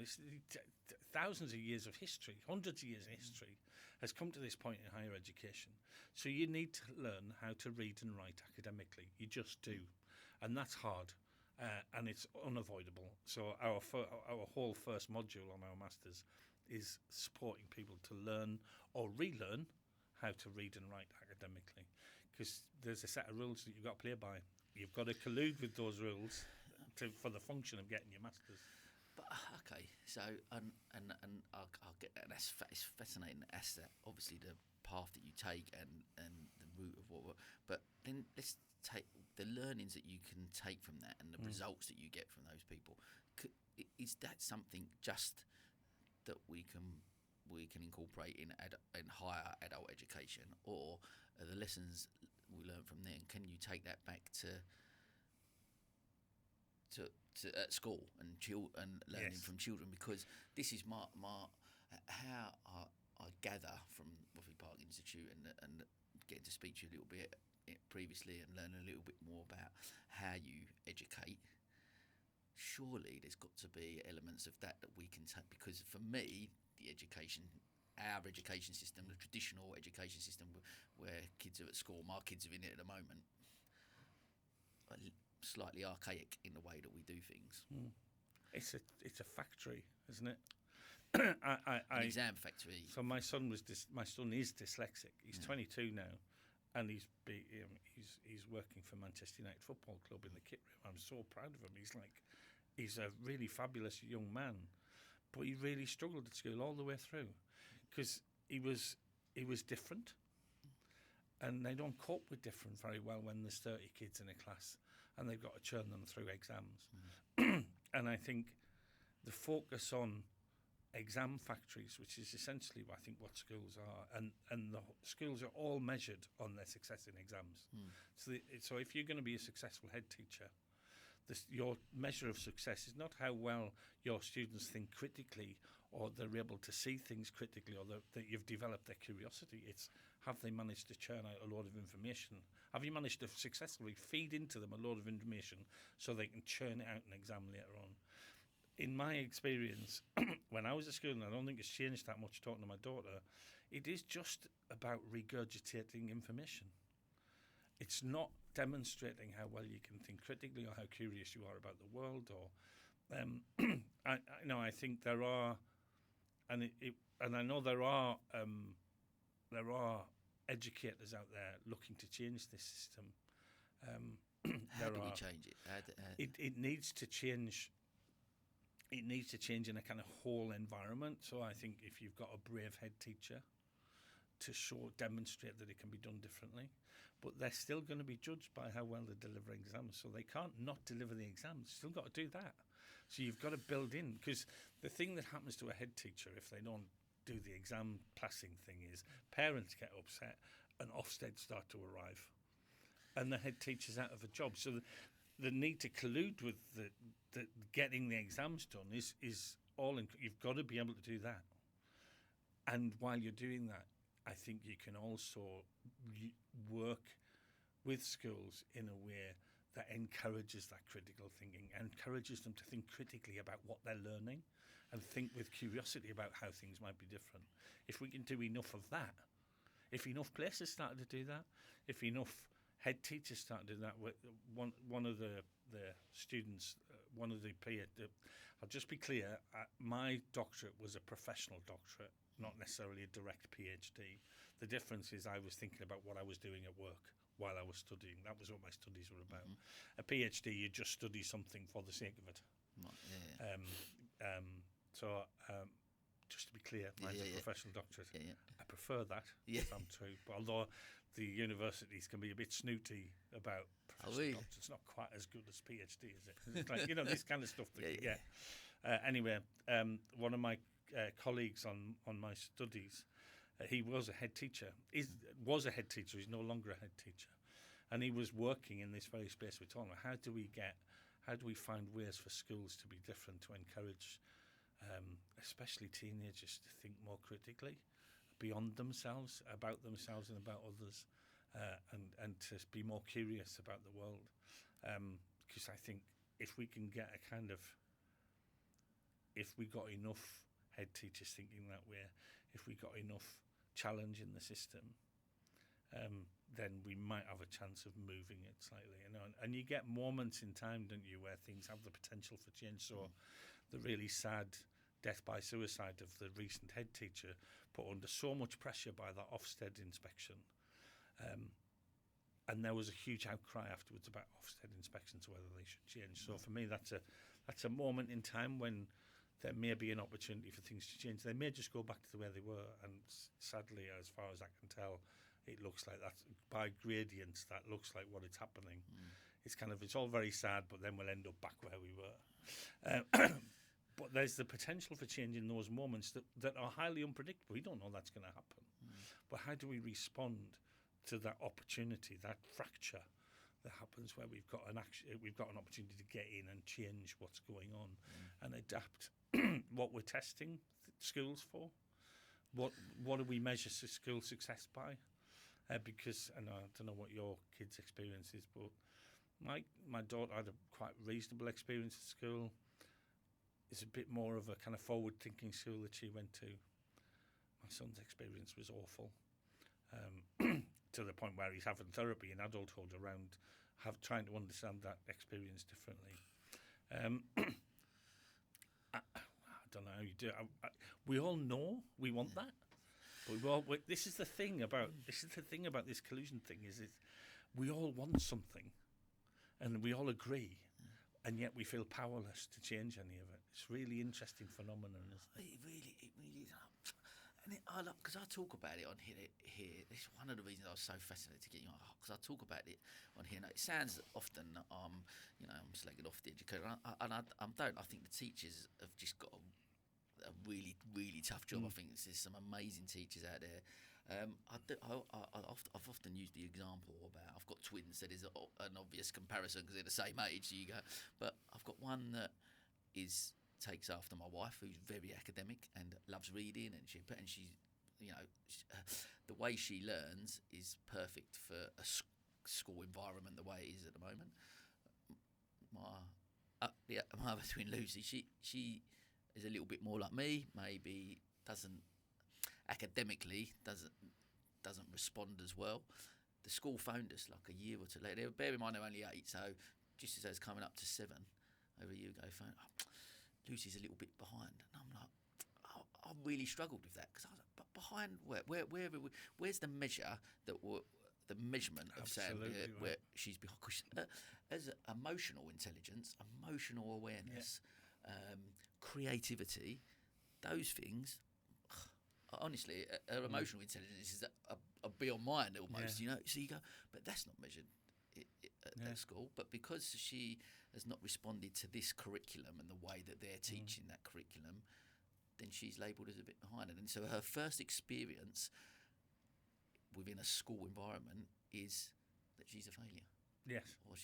Thousands of years of history, hundreds of years of history has come to this point in higher education. So you need to learn how to read and write academically. You just do. And that's hard, and it's unavoidable. So our whole first module on our Masters is supporting people to learn or relearn how to read and write academically, because there's a set of rules that you've got to play by. You've got to collude with those rules for the function of getting your Masters. But okay, so and I'll get that. That's fascinating. That's obviously the path that you take and the route of what. But then let's take the learnings that you can take from that and the results that you get from those people. Is that something just that we can incorporate in higher adult education, or are the lessons we learn from there? And can you take that back to at school and learning from children? Because this is my how I gather from Roffey Park Institute and getting to speak to you a little bit previously and learn a little bit more about how you educate. Surely there's got to be elements of that we can take, because for me, our education system, the traditional education system where kids are at school, my kids are in it at the moment, slightly archaic in the way that we do things. It's a factory, isn't it? An exam factory. So my son is dyslexic. He's 22 now, and he's working for Manchester United Football Club in the kit room. I'm so proud of him. He's a really fabulous young man, but he really struggled at school all the way through because he was different, and they don't cope with different very well when there's 30 kids in a class and they've got to churn them through exams. And I think the focus on exam factories, which is essentially I think what schools are, and the schools are all measured on their success in exams. So if you're going to be a successful head teacher, your measure of success is not how well your students think critically or they're able to see things critically or that you've developed their curiosity. It's have they managed to churn out a lot of information? Have you managed to successfully feed into them a lot of information so they can churn it out in an exam later on? In my experience, when I was at school, and I don't think it's changed that much talking to my daughter, it is just about regurgitating information. It's not demonstrating how well you can think critically or how curious you are about the world. Or, I think there are, and I know there are educators out there looking to change this system. How do we change it? It needs to change it needs to change in a kind of whole environment. So I think if you've got a brave head teacher to demonstrate that it can be done differently, but they're still going to be judged by how well they deliver exams. So they can't not deliver the exams. Still got to do that. So you've got to build in, because the thing that happens to a head teacher if they don't do the exam passing thing is parents get upset and Ofsted start to arrive, and the head teacher's out of a job. So the need to collude with the getting the exams done is all you've got to be able to do that. And while you're doing that, I think you can also work with schools in a way that encourages that critical thinking, encourages them to think critically about what they're learning and think with curiosity about how things might be different. If we can do enough of that, if enough places started to do that, if enough head teachers started to do that, one of the students, one of the I'll just be clear, my doctorate was a professional doctorate, not necessarily a direct PhD. The difference is I was thinking about what I was doing at work while I was studying. That was what my studies were about. Mm-hmm. A PhD, you just study something for the sake of it. Yeah. Just to be clear, mine's a professional doctorate. Yeah. I prefer that, if I'm true. But although the universities can be a bit snooty about professional doctorates, it's not quite as good as PhD, is it? It's like, this kind of stuff that you get. Anyway, one of my colleagues on my studies, he was a head teacher. He's no longer a head teacher. And he was working in this very space we're talking about. How do we find ways for schools to be different, to encourage especially teenagers to think more critically beyond themselves, about themselves and about others, and to be more curious about the world. Because I think if we got enough head teachers thinking that way, if we got enough challenge in the system, then we might have a chance of moving it slightly. And you get moments in time, don't you, where things have the potential for change. So the really sad death by suicide of the recent head teacher put under so much pressure by the Ofsted inspection, and there was a huge outcry afterwards about Ofsted inspections, whether they should change. So for me, that's a moment in time when there may be an opportunity for things to change. They may just go back to the way they were, and sadly, as far as I can tell, it looks like that by gradients. That looks like what is happening. It's all very sad, but then we'll end up back where we were. But there's the potential for change in those moments that are highly unpredictable. We don't know that's going to happen. But how do we respond to that opportunity, that fracture that happens where we've got an opportunity to get in and change what's going on and adapt what we're testing schools for? What do we measure school success by? Because, and I don't know what your kids' experience is, but my daughter had a quite reasonable experience at school. It's a bit more of a kind of forward-thinking school that she went to. My son's experience was awful, to the point where he's having therapy in adulthood around trying to understand that experience differently. I don't know how you do it. We all know we want that, but this is the thing about this collusion thing is we all want something, and we all agree. And yet we feel powerless to change any of it. It's a really interesting phenomenon, isn't it? It really is. And because I talk about it on here. It's one of the reasons I was so fascinated to get you on, because I talk about it on here. Now, it sounds often I'm slagging off the educator, and I don't. I think the teachers have just got a really, really tough job. I think there's some amazing teachers out there. I've often used the example about I've got twins, so there's an obvious comparison because they're the same age. So you go, but I've got one that takes after my wife, who's very academic and loves reading, and she's the way she learns is perfect for a school environment the way it is at the moment. My other twin Lucy, she is a little bit more like me. Maybe academically doesn't respond as well. The school phoned us like a year or two later. Bear in mind they're only 8, so just as I was coming up to 7 over a year ago, phone, Lucy's a little bit behind, and I'm like, I really struggled with that because I was like, but behind where's the measure the measurement of saying where she's behind? Because as emotional intelligence, emotional awareness, creativity, those things. Honestly, her emotional intelligence is beyond mine almost. Yeah. So you go, but that's not measured at school. But because she has not responded to this curriculum and the way that they're teaching that curriculum, then she's labelled as a bit behind. And so her first experience within a school environment is that she's a failure. Yes. Or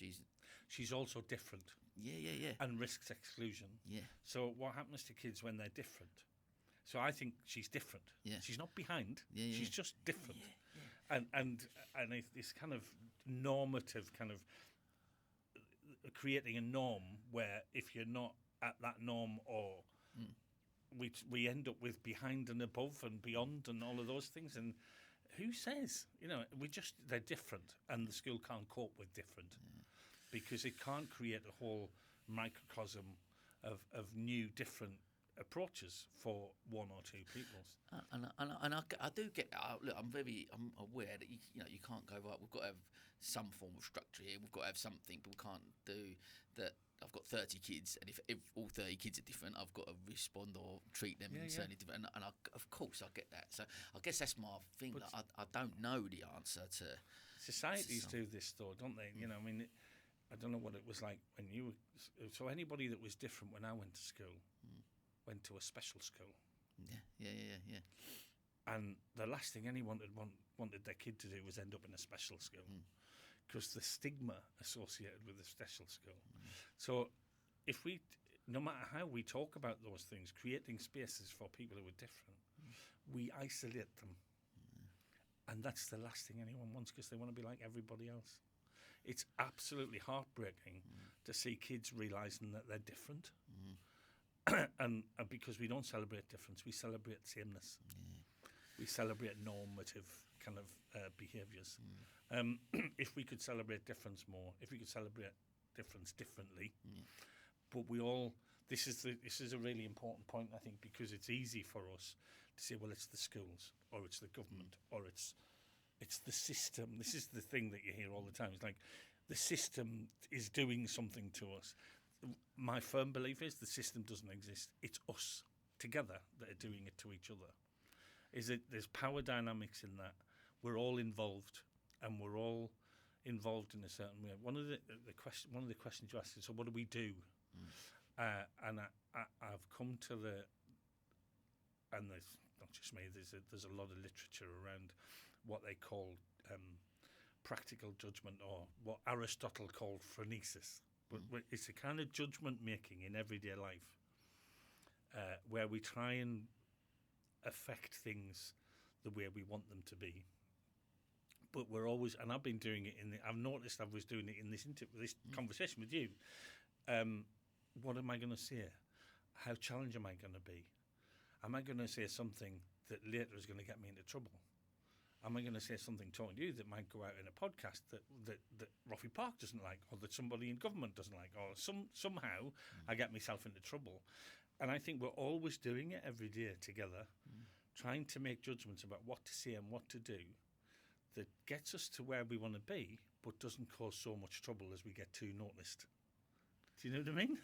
she's also different. Yeah. And risks exclusion. Yeah. So what happens to kids when they're different? So I think she's different. Yeah. She's not behind. Yeah. She's just different. Yeah. And it's kind of normative, kind of creating a norm where if you're not at that norm, or we end up with behind and above and beyond and all of those things. And who says? They're different, and the school can't cope with different because it can't create a whole microcosm of new different approaches for one or two peoples. I do get. Look, I'm aware that you can't go right. We've got to have some form of structure here. We've got to have something, but we can't do that. I've got 30 kids, and if all 30 kids are different, I've got to respond or treat them certainly different. And of course, I get that. So I guess that's my thing. That I don't know the answer to. Societies do this, though, don't they? I don't know what it was like when you were. So anybody that was different when I went to school went to a special school. Yeah. And the last thing anyone wanted their kid to do was end up in a special school. Because the stigma associated with the special school. So if no matter how we talk about those things, creating spaces for people who are different, we isolate them. And that's the last thing anyone wants, because they want to be like everybody else. It's absolutely heartbreaking to see kids realising that they're different. And because we don't celebrate difference, we celebrate sameness. We celebrate normative kind of behaviours. If we could celebrate difference more, if we could celebrate difference differently, but this is a really important point, I think, because it's easy for us to say, well, it's the schools, or it's the government, or it's the system. This is the thing that you hear all the time. It's like the system is doing something to us. My firm belief is the system doesn't exist. It's us together that are doing it to each other. There's power dynamics in that. We're all involved, and we're all involved in a certain way. One of the questions you asked is, so what do we do? And I've come to and there's not just me. There's a lot of literature around what they call practical judgment, or what Aristotle called phronesis. But it's a kind of judgment making in everyday life, where we try and affect things the way we want them to be. But we're always, and I've been doing it I've noticed I was doing it in this conversation with you. What am I going to say? How challenged am I going to be? Am I going to say something that later is going to get me into trouble? Am I going to say something talking to you that might go out in a podcast that Roffey Park doesn't like, or that somebody in government doesn't like, or somehow I get myself into trouble? And I think we're always doing it every day together, trying to make judgments about what to say and what to do that gets us to where we want to be, but doesn't cause so much trouble as we get too noticed. Do you know what I mean?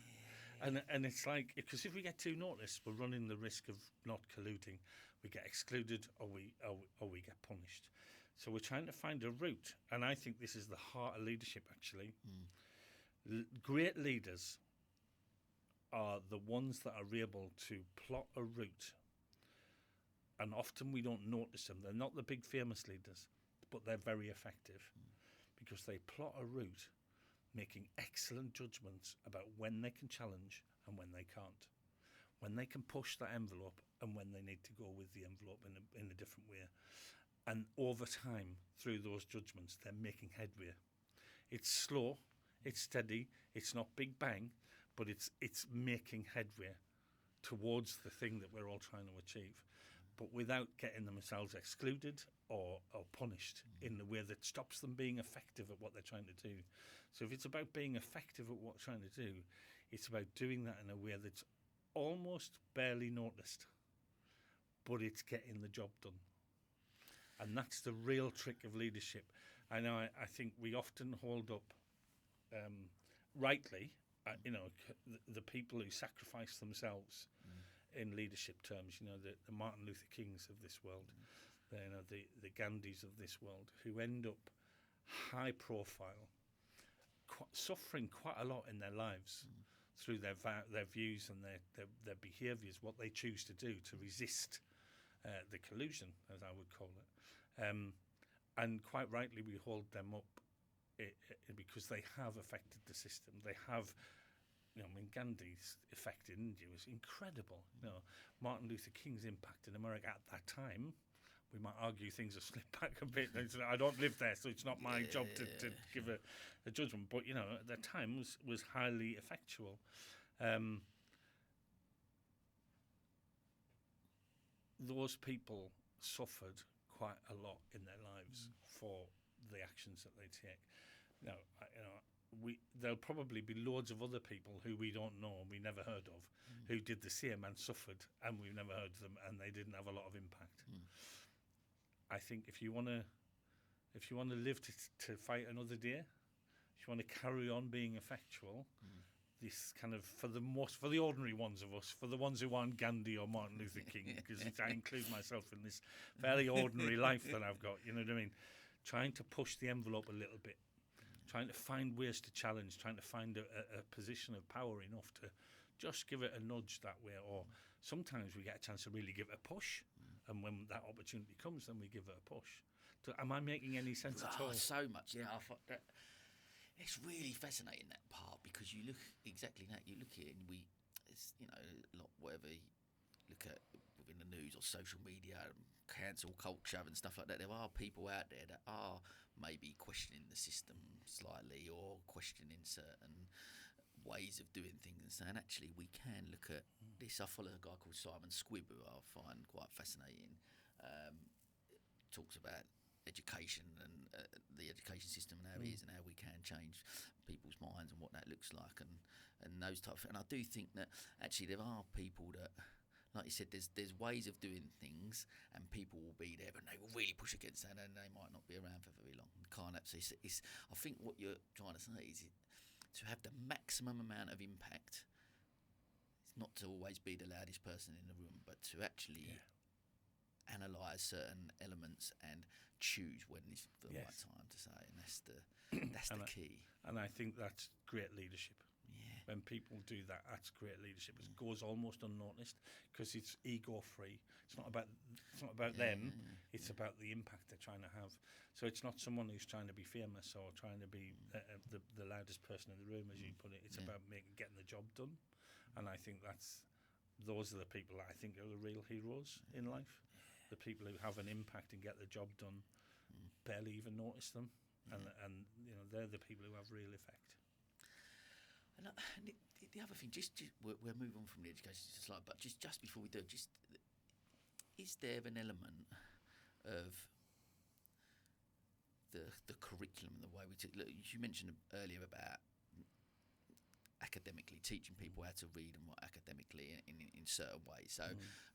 Yeah. And it's like, because if we get too noticed, we're running the risk of not colluding. We get excluded, or we get punished. So we're trying to find a route, and I think this is the heart of leadership, actually. Great leaders are the ones that are able to plot a route, and often we don't notice them. They're not the big famous leaders, but they're very effective because they plot a route, making excellent judgments about when they can challenge and when they can't, when they can push that envelope and when they need to go with the envelope in a different way. And over time, through those judgments, they're making headway. It's slow, it's steady, it's not big bang, but it's making headway towards the thing that we're all trying to achieve, but without getting themselves excluded or punished in the way that stops them being effective at what they're trying to do. So if it's about being effective at what we're trying to do, it's about doing that in a way that's almost barely noticed, but it's getting the job done. And that's the real trick of leadership. I know I think we often hold up, rightly, the people who sacrifice themselves in leadership terms, the Martin Luther Kings of this world, the Gandhis of this world, who end up high profile, suffering quite a lot in their lives through their views and their behaviours, what they choose to do to resist the collusion, as I would call it. And quite rightly, we hold them up because they have affected the system. They have, Gandhi's effect in India was incredible. Martin Luther King's impact in America at that time, we might argue things have slipped back a bit. I don't live there, so it's not my job to give a judgment. But, at that time was highly effectual. Those people suffered quite a lot in their lives for the actions that they take. There'll probably be loads of other people who we don't know and we never heard of, who did the same and suffered, and we've never heard of them, and they didn't have a lot of impact. I think if you want to live to fight another day, if you want to carry on being effectual, this kind of for the ordinary ones of us, for the ones who aren't Gandhi or Martin Luther King, because I include myself in this fairly ordinary life that I've got. You know what I mean? Trying to push the envelope a little bit, trying to find ways to challenge, trying to find a position of power enough to just give it a nudge that way, or sometimes we get a chance to really give it a push. And when that opportunity comes, then we give it a push. Am I making any sense at all? So much, yeah. I thought that it's really fascinating, that part, because you look exactly that. You look at it, and it's a lot, whatever you look at within the news or social media, cancel culture and stuff like that. There are people out there that are maybe questioning the system slightly, or questioning certain ways of doing things, and saying actually we can look at this. I follow a guy called Simon Squibb, who I find quite fascinating. Talks about education and the education system and how it is, and how we can change people's minds and what that looks like, and those types. And I do think that actually there are people that, like you said, there's ways of doing things, and people will be there, but they will really push against that, and they might not be around for very long. Can't absolutely. I think what you're trying to say is to have the maximum amount of impact. It's not to always be the loudest person in the room, but to actually analyse certain elements and choose when is the right time to say, and that's the key. And I think that's great leadership. Yeah. When people do that, that's great leadership. It goes almost unnoticed because it's ego-free. It's not about them. It's about the impact they're trying to have. So it's not someone who's trying to be famous or trying to be the loudest person in the room, as you put it. It's about getting the job done. And I think those are the people that I think are the real heroes in life. The people who have an impact and get the job done, barely even notice them, and they're the people who have real effect. And the other thing, we'll move on from the education slide, but just before we do, is there an element of the curriculum, the way you mentioned earlier about academically teaching people how to read and write academically in certain ways. So,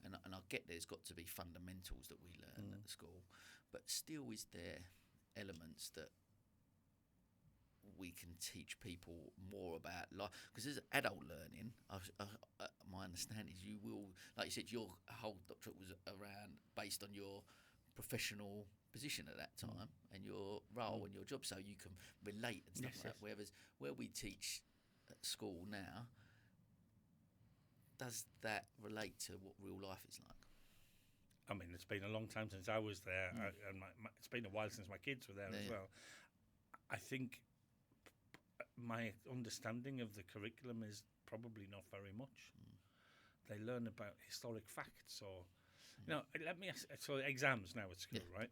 and I get there's got to be fundamentals that we learn at the school, but still, is there elements that we can teach people more about life? Because as adult learning, my understanding is you will, like you said, your whole doctorate was around based on your professional position at that time and your role and your job, so you can relate and stuff like that. Whereas where we teach at school now, does that relate to what real life is like? I mean, it's been a long time since I was there, and it's been a while since my kids were there as well. I think my understanding of the curriculum is probably not very much. They learn about historic facts, or let me ask. So exams now at school, right?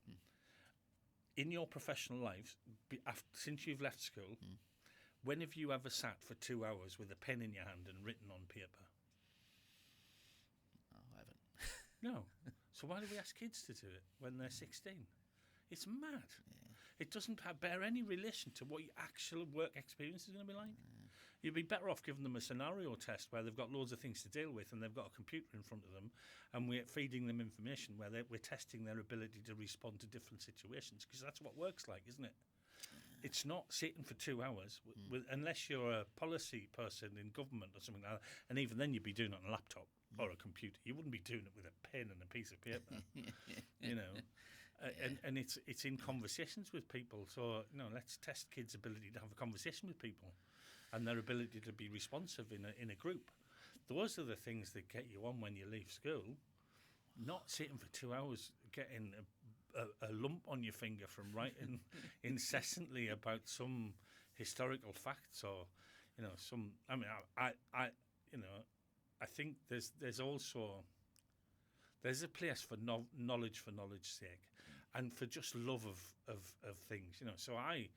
In your professional life, since you've left school, when have you ever sat for 2 hours with a pen in your hand and written on paper? Oh, I haven't. No. So why do we ask kids to do it when they're 16? It's mad. Yeah. It doesn't bear any relation to what your actual work experience is going to be like. Yeah. You'd be better off giving them a scenario test where they've got loads of things to deal with and they've got a computer in front of them, and we're feeding them information where we're testing their ability to respond to different situations, because that's what work's like, isn't it? It's not sitting for 2 hours, unless you're a policy person in government or something like that. And even then, you'd be doing it on a laptop or a computer. You wouldn't be doing it with a pen and a piece of paper, you know. And it's in conversations with people. So, let's test kids' ability to have a conversation with people and their ability to be responsive in a group. Those are the things that get you on when you leave school. Not sitting for 2 hours getting a lump on your finger from writing incessantly about some historical facts or, some. I mean, I think there's also a place for knowledge for knowledge's sake, and for just love of things. So I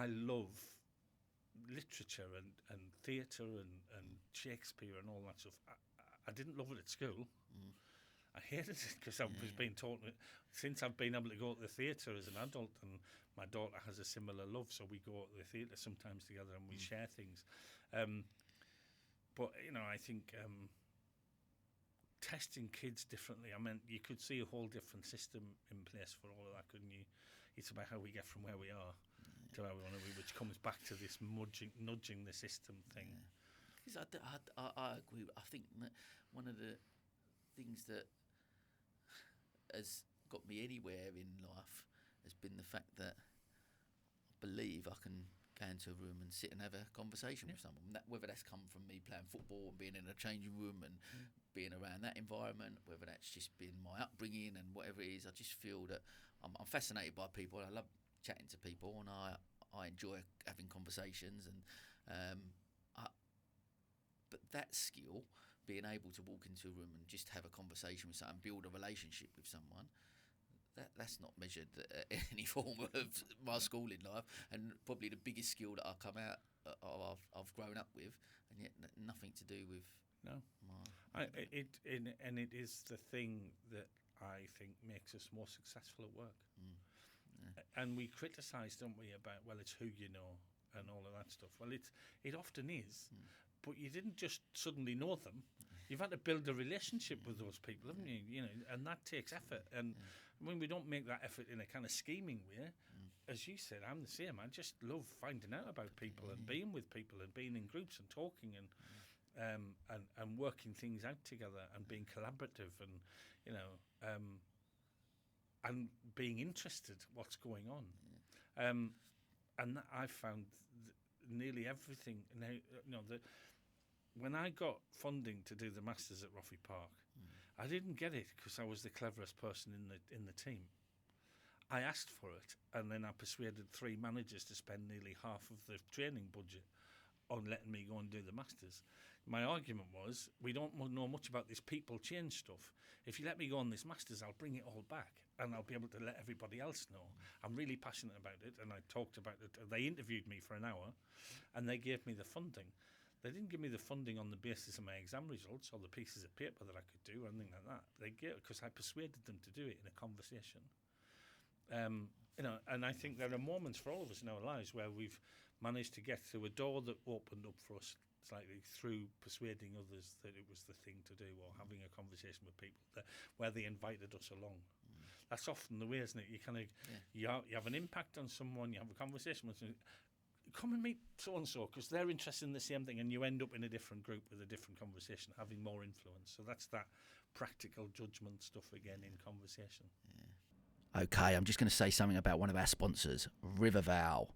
love literature and theatre and Shakespeare and all that stuff. I didn't love it at school. I hated it because I was being taught it. Since I've been able to go to the theatre as an adult, and my daughter has a similar love, so we go to the theatre sometimes together and we share things. But I think testing kids differently. I mean, you could see a whole different system in place for all of that, couldn't you? It's about how we get from where we are to where we want to be, which comes back to this nudging the system thing. Because I agree. I think that one of the things that has got me anywhere in life has been the fact that I believe I can go into a room and sit and have a conversation with someone. Whether that's come from me playing football and being in a changing room and being around that environment, whether that's just been my upbringing and whatever it is, I just feel that I'm fascinated by people. I love chatting to people, and I enjoy having conversations. And but that skill, being able to walk into a room and just have a conversation with someone, build a relationship with someone, that's not measured at any form of my schooling life, and probably the biggest skill that I've come out I've grown up with, and yet nothing to do with it is the thing that I think makes us more successful at work. And we criticise, don't we, about, well, it's who you know and all of that stuff. Well, it often is, but you didn't just suddenly know them. You've had to build a relationship with those people, haven't you? And that takes effort. And when we don't make that effort in a kind of scheming way, as you said, I'm the same. I just love finding out about people and being with people and being in groups and talking and working things out together and being collaborative and and being interested what's going on. And I've found nearly everything. When I got funding to do the Masters at Roffey Park, I didn't get it because I was the cleverest person in the team. I asked for it, and then I persuaded 3 managers to spend nearly half of the training budget on letting me go and do the Masters. My argument was, we don't know much about this people change stuff. If you let me go on this Masters, I'll bring it all back, and I'll be able to let everybody else know. I'm really passionate about it, and I talked about it. They interviewed me for an hour, and they gave me the funding. They didn't give me the funding on the basis of my exam results or the pieces of paper that I could do or anything like that. They gave it because I persuaded them to do it in a conversation. And I think there are moments for all of us in our lives where we've managed to get through a door that opened up for us slightly through persuading others that it was the thing to do, or having a conversation with people where they invited us along. That's often the way, isn't it? You kind of you have an impact on someone, you have a conversation with someone, come and meet so-and-so because they're interested in the same thing, and you end up in a different group with a different conversation, having more influence. So that's that practical judgment stuff again in conversation. Okay, I'm just going to say something about one of our sponsors, Riveting.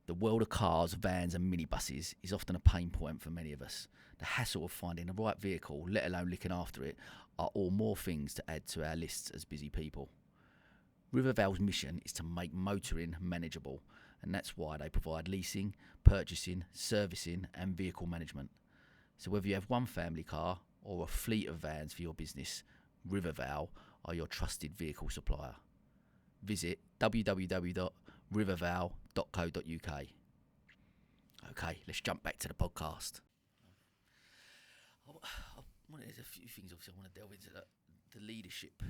The world of cars, vans and minibuses is often a pain point for many of us. The hassle of finding the right vehicle, let alone looking after it, are all more things to add to our lists as busy people. Riveting's mission is to make motoring manageable, and that's why they provide leasing, purchasing, servicing and vehicle management. So whether you have one family car or a fleet of vans for your business, Riveting are your trusted vehicle supplier. Visit www.riveting.co.uk. Okay, let's jump back to the podcast. There's a few things, obviously, I want to delve into the leadership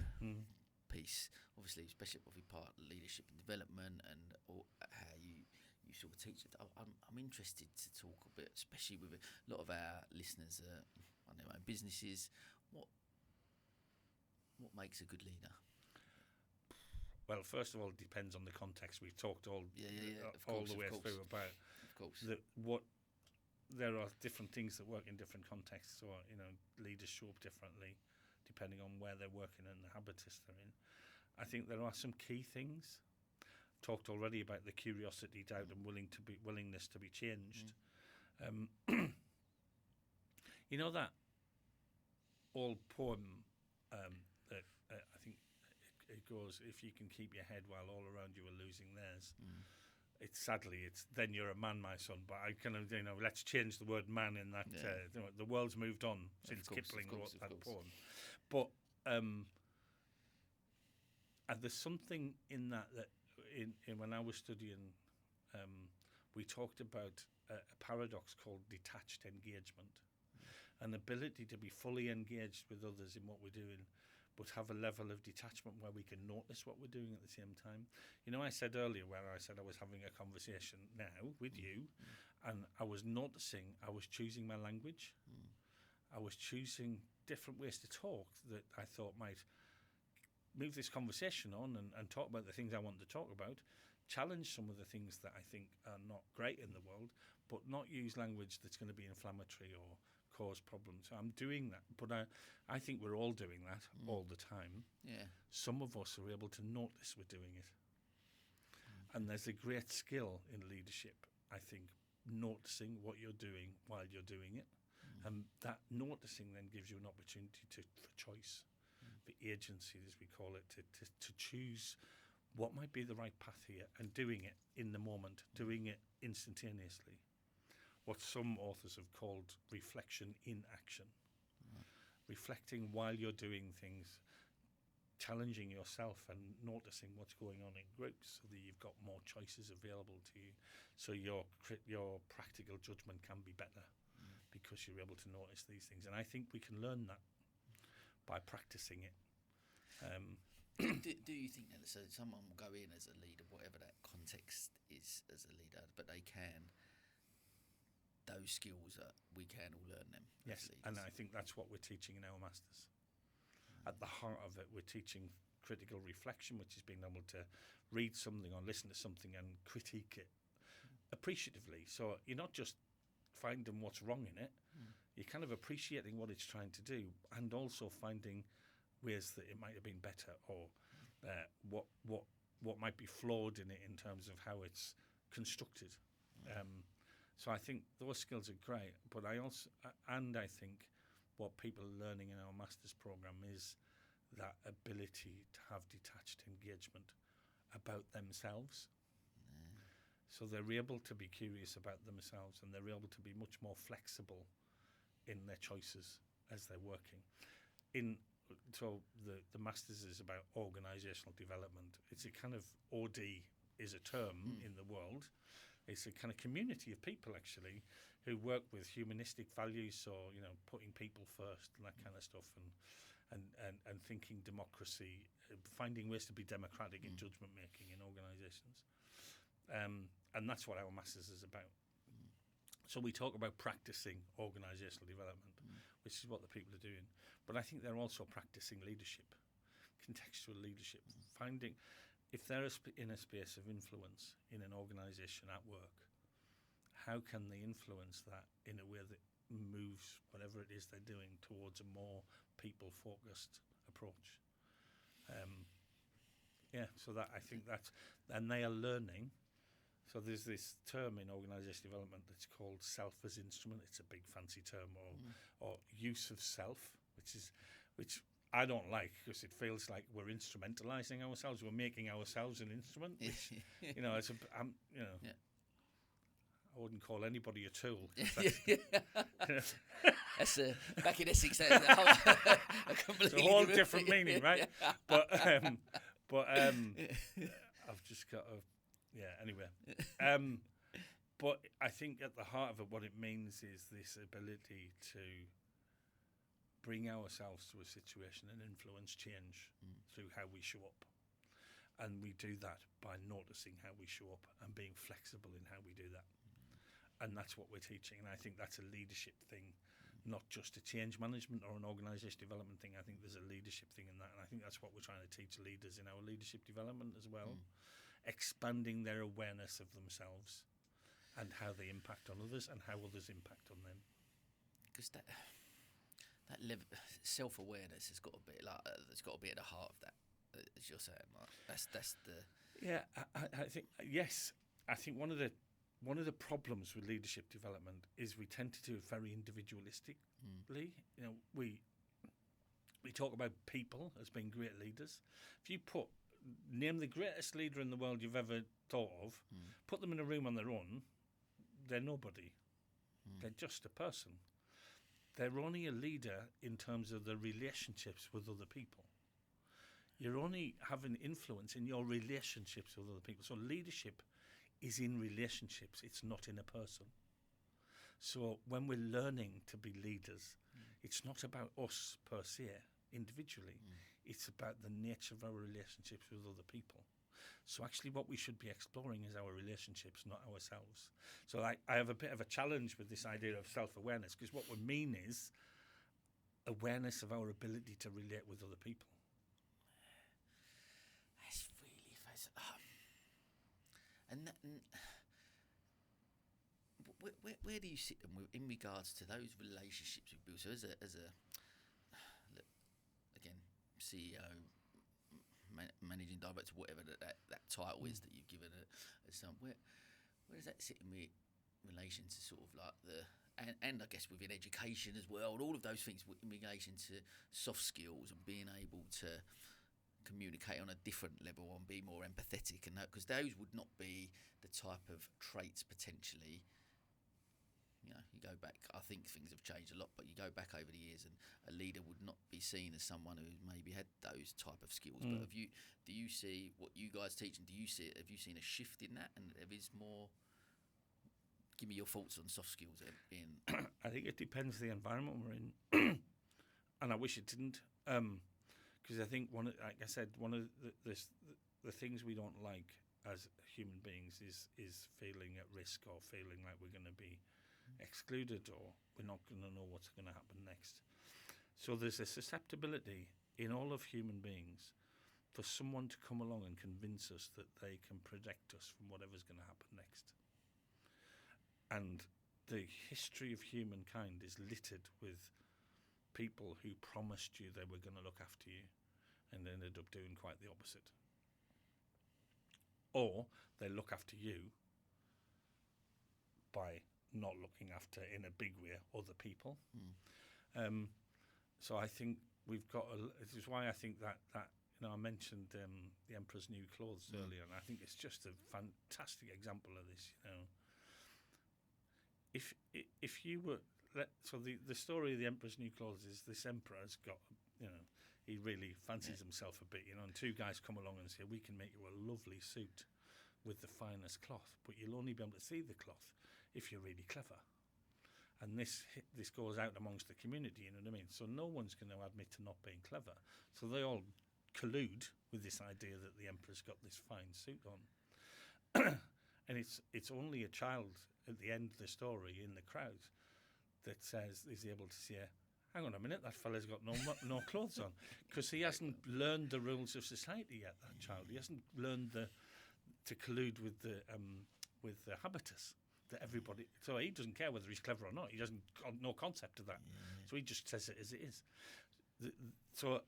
piece. Obviously, especially at Roffey Park, leadership and development, and how you sort of teach it. I'm interested to talk a bit, especially with a lot of our listeners on their own businesses. What makes a good leader? Well, first of all, it depends on the context. We've talked all the way through about there are different things that work in different contexts. So, leaders show up differently depending on where they're working and the habitus they're in. I think there are some key things. Talked already about the curiosity, doubt, and willingness to be changed. That old poem that I think it goes, if you can keep your head while all around you are losing theirs. It's then you're a man, my son. But I kind of, let's change the word man in that. The world's moved on since Kipling wrote that poem. But and there's something in that in when I was studying, we talked about a paradox called detached engagement, an ability to be fully engaged with others in what we're doing, but have a level of detachment where we can notice what we're doing at the same time. I said earlier where I said I was having a conversation now with you, and I was noticing, I was choosing my language. I was choosing different ways to talk that I thought might move this conversation on and talk about the things I want to talk about, challenge some of the things that I think are not great in the world, but not use language that's going to be inflammatory or cause problems. So I'm doing that, but I think we're all doing that all the time. Yeah. Some of us are able to notice we're doing it. And there's a great skill in leadership, I think, noticing what you're doing while you're doing it. And that noticing then gives you an opportunity for choice, for agency, as we call it, to choose what might be the right path here and doing it in the moment, doing it instantaneously. What some authors have called reflection in action. Reflecting while you're doing things, challenging yourself and noticing what's going on in groups so that you've got more choices available to you, so your practical judgment can be better because you're able to notice these things. And I think we can learn that by practicing it. Do you think that someone will go in as a leader, whatever that context is as a leader, but those skills that we can all learn them? Yes, and I think that's what we're teaching in our masters. At the heart of it, we're teaching critical reflection, which is being able to read something or listen to something and critique it appreciatively. So you're not just finding what's wrong in it, you're kind of appreciating what it's trying to do and also finding ways that it might have been better or what might be flawed in it in terms of how it's constructed. So I think those skills are great, but I think what people are learning in our master's program is that ability to have detached engagement about themselves. So they're able to be curious about themselves and they're able to be much more flexible in their choices as they're working. So the master's is about organisational development. It's a kind of OD is a term in the world. It's a kind of community of people actually who work with humanistic values, so putting people first and that kind of stuff, and thinking democracy, finding ways to be democratic in judgment making in organisations, and that's what our masters is about. So we talk about practicing organisational development, which is what the people are doing. But I think they're also practicing leadership, contextual leadership, finding if they're in a space of influence in an organisation at work, how can they influence that in a way that moves whatever it is they're doing towards a more people-focused approach? So that I think that's, and they are learning. So there's this term in organisation development that's called self as instrument. It's a big fancy term, or use of self, which I don't like because it feels like we're instrumentalising ourselves. We're making ourselves an instrument, which it's I wouldn't call anybody a tool. That's back in Essex. It's a whole different meaning, right? But I've just got to. Anyway. But I think at the heart of it, what it means is this ability to bring ourselves to a situation and influence change through how we show up. And we do that by noticing how we show up and being flexible in how we do that. And that's what we're teaching. And I think that's a leadership thing not just a change management or an organisation development thing. I think there's a leadership thing in that, and I think that's what we're trying to teach leaders in our leadership development as well, expanding their awareness of themselves and how they impact on others and how others impact on them. Because that self-awareness has got to be it's got to be at the heart of that, as you're saying. Like, that's the I think yes. I think one of the problems with leadership development is we tend to do it very individualistically. You know, we talk about people as being great leaders. If you name the greatest leader in the world you've ever thought of, put them in a room on their own, they're nobody. They're just a person. They're only a leader in terms of the relationships with other people. You're only having influence in your relationships with other people. So leadership is in relationships. It's not in a person. So when we're learning to be leaders, it's not about us per se, individually. It's about the nature of our relationships with other people. So actually what we should be exploring is our relationships, not ourselves. So I have a bit of a challenge with this idea of self-awareness, because what we mean is awareness of our ability to relate with other people. That's really fascinating. Where do you sit them in regards to those relationships we build? So as a look, again, CEO, managing director, whatever that title is that you've given it, where does that sit in relation to sort of like and I guess within education as well, and all of those things in relation to soft skills and being able to communicate on a different level and be more empathetic, and that, because those would not be the type of traits potentially. You know, you go back, I think things have changed a lot, but you go back over the years and a leader would not be seen as someone who maybe had those type of skills. But do you see what you guys teach, and have you seen a shift in that, and there is more? Give me your thoughts on soft skills being. I think it depends the environment we're in, and I wish it didn't, because I think one of the things we don't like as human beings is feeling at risk or feeling like we're going to be excluded or we're not going to know what's going to happen next. So there's a susceptibility in all of human beings for someone to come along and convince us that they can protect us from whatever's going to happen next. And the history of humankind is littered with people who promised you they were going to look after you and ended up doing quite the opposite. Or they look after you by not looking after, in a big way, other people. So I think we've got. This is why I think that I mentioned the Emperor's New Clothes earlier, and I think it's just a fantastic example of this. You know, if you were the story of the Emperor's New Clothes is this emperor has got, he really fancies himself a bit, and two guys come along and say, we can make you a lovely suit with the finest cloth, but you'll only be able to see the cloth if you're really clever. And this goes out amongst the community, you know what I mean? So no one's going to admit to not being clever. So they all collude with this idea that the emperor's got this fine suit on. And it's only a child at the end of the story in the crowd that is able to say, hang on a minute, that fella's got no clothes on. Because he hasn't learned the rules of society yet, that child. He hasn't learned to collude with the habitus. That everybody, so he doesn't care whether he's clever or not. He doesn't no concept of that. So he just says it as it is. The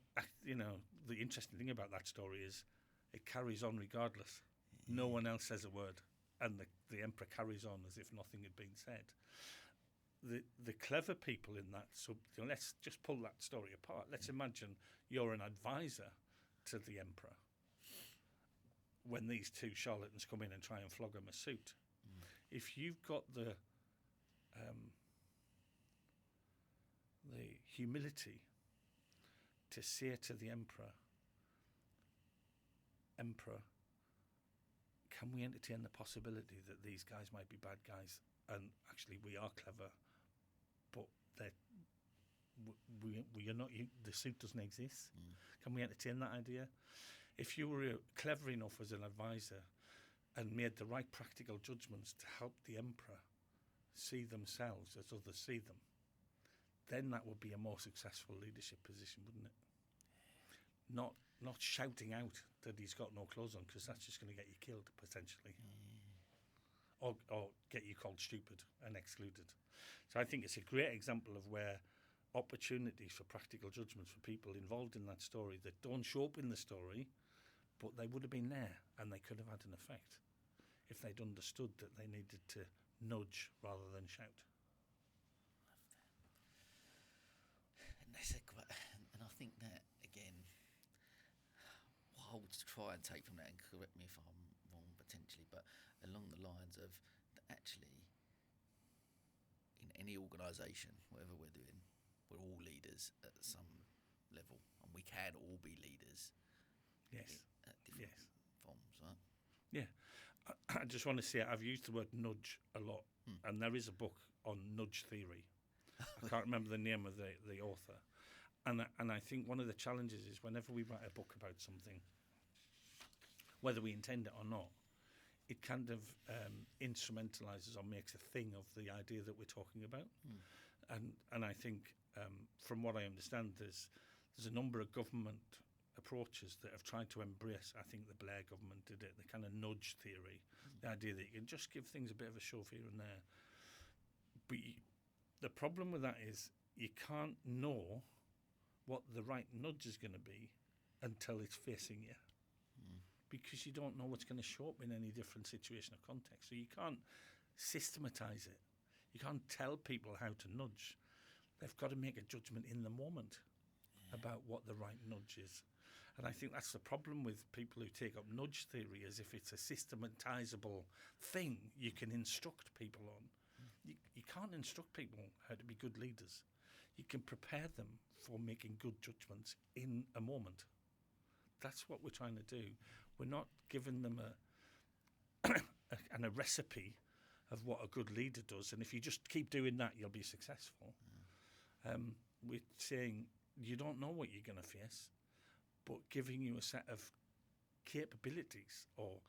interesting thing about that story is it carries on regardless. No one else says a word, and the emperor carries on as if nothing had been said. The clever people in that. So let's just pull that story apart. Let's imagine you're an advisor to the emperor when these two charlatans come in and try and flog him a suit. If you've got the humility to say to the emperor, can we entertain the possibility that these guys might be bad guys and actually we are clever, but we are not. The suit doesn't exist. Can we entertain that idea? If you were clever enough as an advisor and made the right practical judgments to help the emperor see themselves as others see them, then that would be a more successful leadership position, wouldn't it? Not shouting out that he's got no clothes on, because that's just going to get you killed potentially, or get you called stupid and excluded. So I think it's a great example of where opportunities for practical judgments for people involved in that story that don't show up in the story, but they would have been there and they could have had an effect if they'd understood that they needed to nudge rather than shout. And I think that, again, what I would try and take from that, and correct me if I'm wrong potentially, but along the lines of that actually in any organisation, whatever we're doing, we're all leaders at some level, and we can all be leaders. Yes. At different forms, right? Yeah. I just want to say I've used the word nudge a lot, and there is a book on nudge theory. I can't remember the name of the author. And I think one of the challenges is whenever we write a book about something, whether we intend it or not, it kind of instrumentalizes or makes a thing of the idea that we're talking about. And I think, from what I understand, there's a number of government approaches that have tried to embrace. I think the Blair government did it, the kind of nudge theory, the idea that you can just give things a bit of a shove here and there. But the problem with that is you can't know what the right nudge is going to be until it's facing you, because you don't know what's going to show up in any different situation or context. So you can't systematize it. You can't tell people how to nudge. They've got to make a judgment in the moment about what the right nudge is. And I think that's the problem with people who take up nudge theory, as if it's a systematizable thing you can instruct people on. You can't instruct people how to be good leaders. You can prepare them for making good judgments in a moment. That's what we're trying to do. We're not giving them a recipe of what a good leader does, and if you just keep doing that, you'll be successful. We're saying you don't know what you're going to face, but giving you a set of capabilities or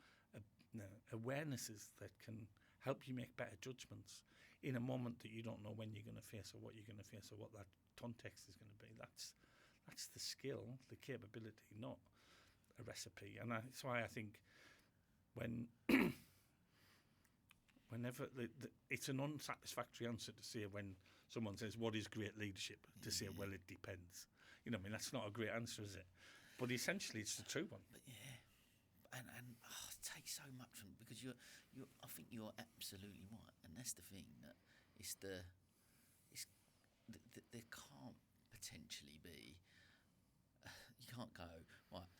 awarenesses that can help you make better judgments in a moment that you don't know when you're going to face or what you're going to face or what that context is going to be. That's the skill, the capability, not a recipe. And that's why I think whenever it's an unsatisfactory answer to say when someone says, what is great leadership? To say, well, it depends. You know, I mean, that's not a great answer, is it? But essentially, it's the true one. But and it takes so much from, because I think you're absolutely right, and that's the thing, that there can't potentially be. You can't go right.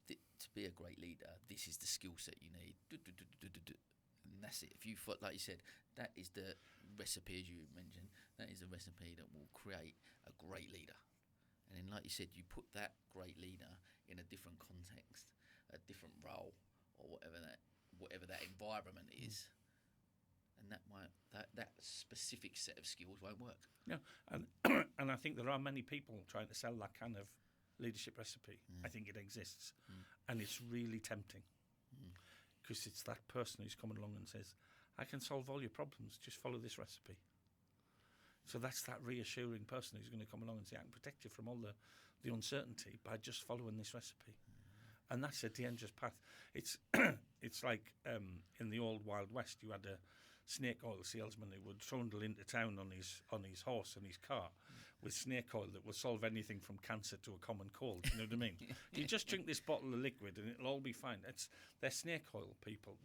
To be a great leader, this is the skill set you need. And that's it. If you, like you said, that is the recipe, as you mentioned, that is the recipe that will create a great leader. And then, like you said, you put that great leader in a different context, a different role, or whatever that environment is, and that specific set of skills won't work. Yeah, and I think there are many people trying to sell that kind of leadership recipe. I think it exists, and it's really tempting. Because it's that person who's coming along and says, I can solve all your problems, just follow this recipe. So that's that reassuring person who's going to come along and say, I can protect you from all the uncertainty by just following this recipe. And that's a dangerous path. It's like in the old Wild West, you had a snake oil salesman who would trundle into town on his horse and his car with snake oil that will solve anything from cancer to a common cold. You know what I mean? You just drink this bottle of liquid and it'll all be fine. They're snake oil people.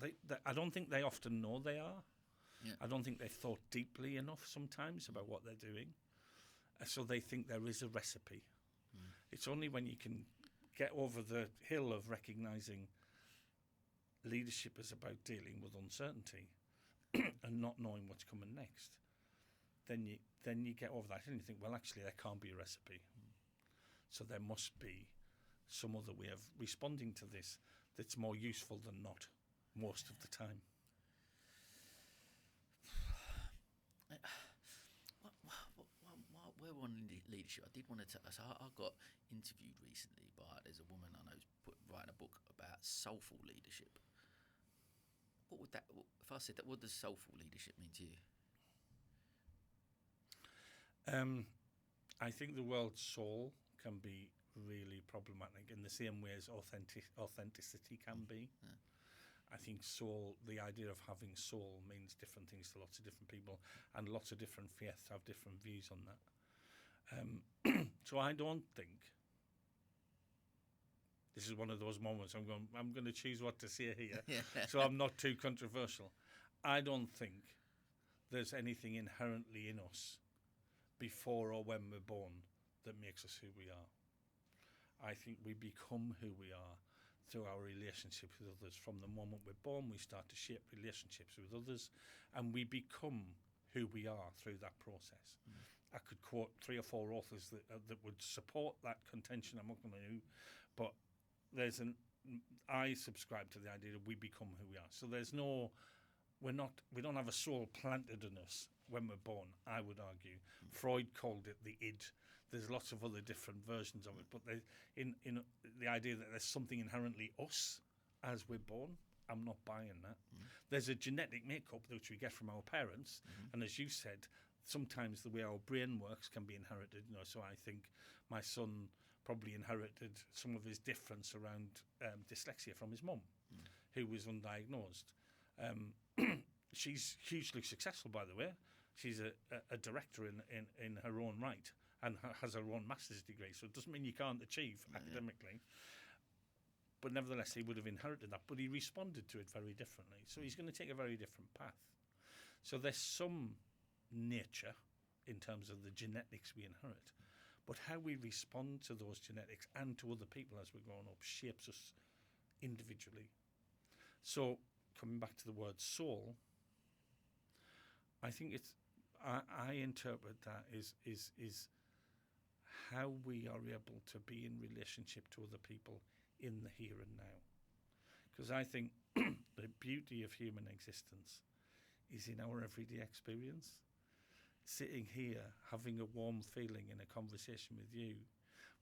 I don't think they often know they are. Yeah. I don't think they've thought deeply enough sometimes about what they're doing. So they think there is a recipe. It's only when you can get over the hill of recognising leadership is about dealing with uncertainty and not knowing what's coming next, then you get over that and you think, well, actually, there can't be a recipe. So there must be some other way of responding to this that's more useful than not most of the time. We're on leadership. I did want to tell us, I got interviewed recently by, there's a woman I know who's writing a book about soulful leadership. What would that, if I said that, what does soulful leadership mean to you? I think the word soul can be really problematic in the same way as authenticity can be. Yeah. I think soul, the idea of having soul means different things to lots of different people, and lots of different faiths have different views on that. So I don't think, this is one of those moments I'm going to choose what to say here, so I'm not too controversial. I don't think there's anything inherently in us before or when we're born that makes us who we are. I think we become who we are through our relationships with others. From the moment we're born, we start to shape relationships with others, and we become who we are through that process. I could quote 3 or 4 authors that would support that contention. I'm not going to, but I subscribe to the idea that we become who we are. So we don't have a soul planted in us when we're born, I would argue. Freud called it the id. There's lots of other different versions of it, but in the idea that there's something inherently us as we're born, I'm not buying that. There's a genetic makeup which we get from our parents, and as you said, sometimes the way our brain works can be inherited. So I think my son probably inherited some of his difference around dyslexia from his mum, who was undiagnosed. She's hugely successful, by the way. She's a director in her own right and has her own master's degree. So it doesn't mean you can't achieve academically. But nevertheless, he would have inherited that. But he responded to it very differently. So he's going to take a very different path. So there's some nature in terms of the genetics we inherit. But how we respond to those genetics and to other people as we're growing up shapes us individually. So coming back to the word soul, I think I interpret that is how we are able to be in relationship to other people in the here and now. Because I think the beauty of human existence is in our everyday experience. Sitting here, having a warm feeling in a conversation with you.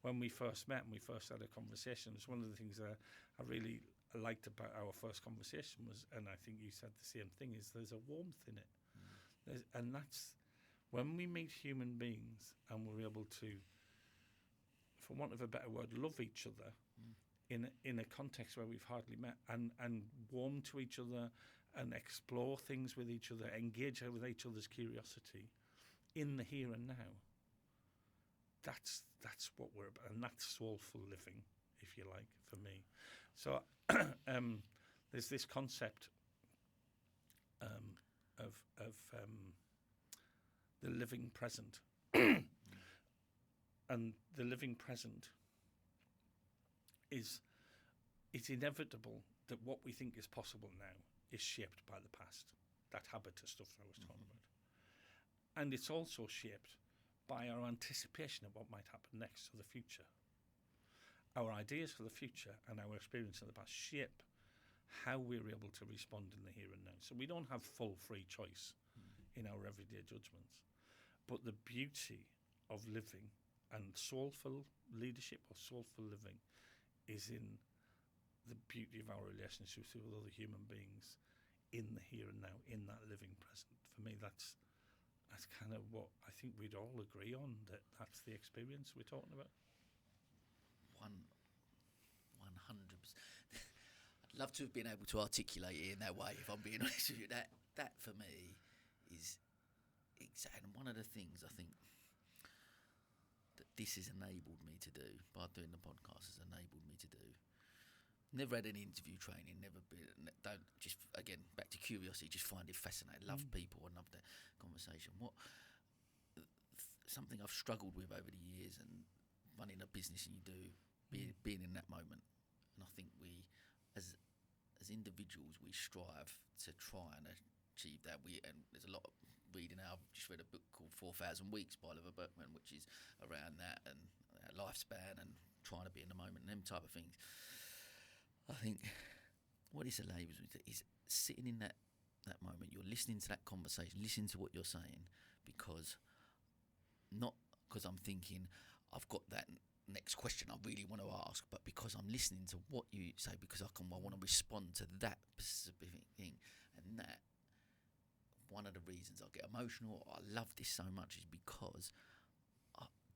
When we first met and we first had a conversation, it's one of the things that I really liked about our first conversation was, and I think you said the same thing, is there's a warmth in it. And that's when we meet human beings and we're able to, for want of a better word, love each other in a context where we've hardly met, and warm to each other and explore things with each other, engage with each other's curiosity in the here and now. That's what we're about, and that's soulful living, if you like, for me. So there's this concept of the living present, and the living present it's inevitable that what we think is possible now is shaped by the past. That habitus stuff I was talking about. And it's also shaped by our anticipation of what might happen next, so the future. Our ideas for the future and our experience of the past shape how we're able to respond in the here and now. So we don't have full free choice in our everyday judgments. But the beauty of living and soulful leadership or soulful living is in the beauty of our relationships with other human beings in the here and now, in that living present. For me, that's kind of what I think we'd all agree on, that's the experience we're talking about. 100%. I'd love to have been able to articulate it in that way, if I'm being honest with you. That for me is exact. And one of the things I think that this has enabled me to do, by doing the podcast, has enabled me to do. Never had any interview training, never been, don't, just, again, back to curiosity, just find it fascinating. Love people and love the conversation. Something I've struggled with over the years, and running a business and you do, being in that moment. And I think we, as individuals, we strive to try and achieve that. And there's a lot of reading now. I've just read a book called 4,000 Weeks by Oliver Burkeman, which is around that and lifespan and trying to be in the moment and them type of things. I think what this enables me to is sitting in that moment. You're listening to that conversation, listening to what you're saying, not because I'm thinking I've got that next question I really want to ask, but because I'm listening to what you say, because I want to respond to that specific thing. And that, one of the reasons I get emotional, or I love this so much, is because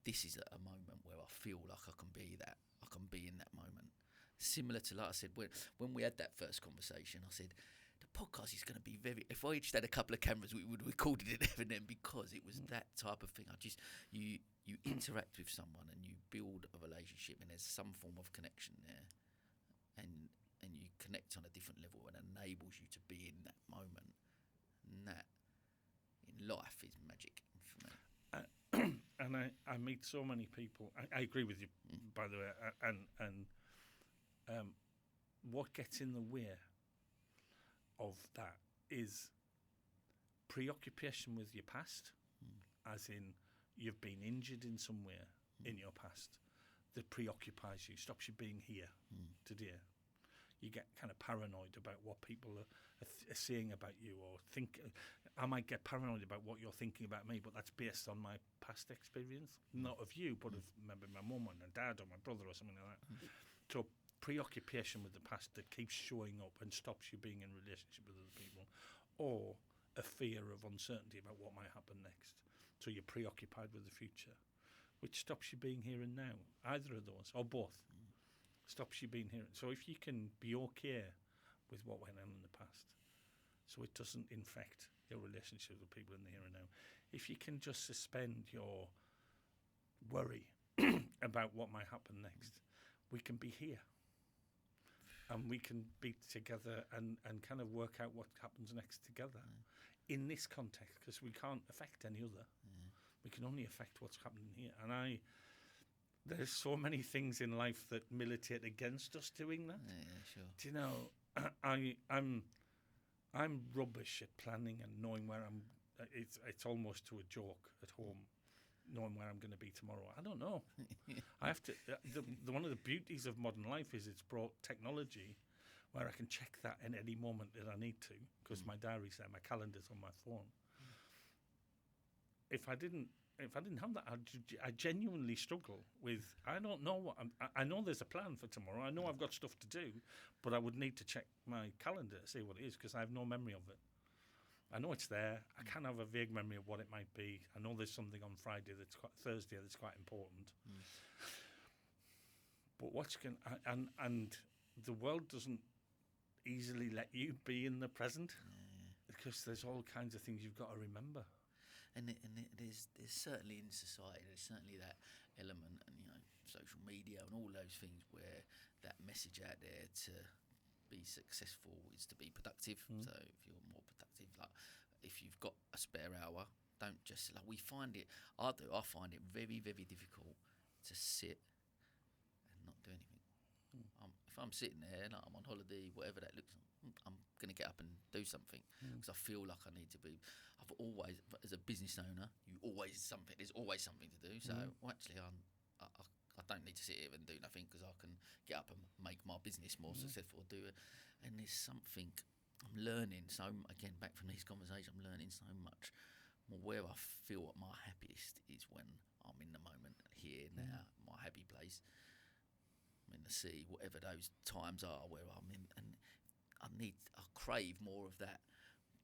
this is a moment where I feel like I can be that. I can be in that moment. Similar to, like I said, when we had that first conversation, I said, the podcast is going to be very... If I just had a couple of cameras, we would have recorded it there and then, because it was that type of thing. You interact with someone and you build a relationship, and there's some form of connection there. And you connect on a different level, and enables you to be in that moment. And that, in life, is magic for me. And I meet so many people. I agree with you, by the way. And what gets in the way of that is preoccupation with your past, as in you've been injured in some way in your past that preoccupies you, stops you being here today. You get kind of paranoid about what people are saying about you, or think. I might get paranoid about what you're thinking about me, but that's based on my past experience, not of you, but of maybe my mum or my dad or my brother or something like that. So preoccupation with the past that keeps showing up and stops you being in relationship with other people, or a fear of uncertainty about what might happen next. So you're preoccupied with the future, which stops you being here and now. Either of those, or both. Stops you being here. So if you can be okay with what went on in the past, so it doesn't infect your relationship with people in the here and now, if you can just suspend your worry about what might happen next, we can be here. And we can be together and kind of work out what happens next together in this context, because we can't affect any other. We can only affect what's happening here. And there's so many things in life that militate against us doing that. Yeah, sure. Do you know, I'm rubbish at planning and knowing where I'm. It's almost to a joke at home, knowing where I'm going to be tomorrow. I don't know. I have to. One of the beauties of modern life is it's brought technology where I can check that in any moment that I need to, because my diary's there, my calendar's on my phone. If I didn't have that, I genuinely struggle with. I don't know what I know. There's a plan for tomorrow. I know I've got stuff to do, but I would need to check my calendar to see what it is, because I have no memory of it. I know it's there. I can have a vague memory of what it might be. I know there's something on Thursday that's quite important. But and the world doesn't easily let you be in the present, because there's all kinds of things you've got to remember. And there's certainly in society, there's certainly that element, and social media and all those things, where that message out there to be successful is to be productive. So if you're more productive, like if you've got a spare hour, don't just we find it. I find it very, very difficult to sit and not do anything. If I'm sitting there, I'm on holiday, whatever that looks like, I'm going to get up and do something, because I feel like I need to be. I've always, as a business owner, there's always something to do. So actually, I don't need to sit here and do nothing, because I can get up and make my business more successful. Do it, and there's something I'm learning. So again, back from these conversations, I'm learning so much more. Where I feel at my happiest is when I'm in the moment, here now, my happy place. I'm in the sea, whatever those times are where I'm in, and I crave more of that.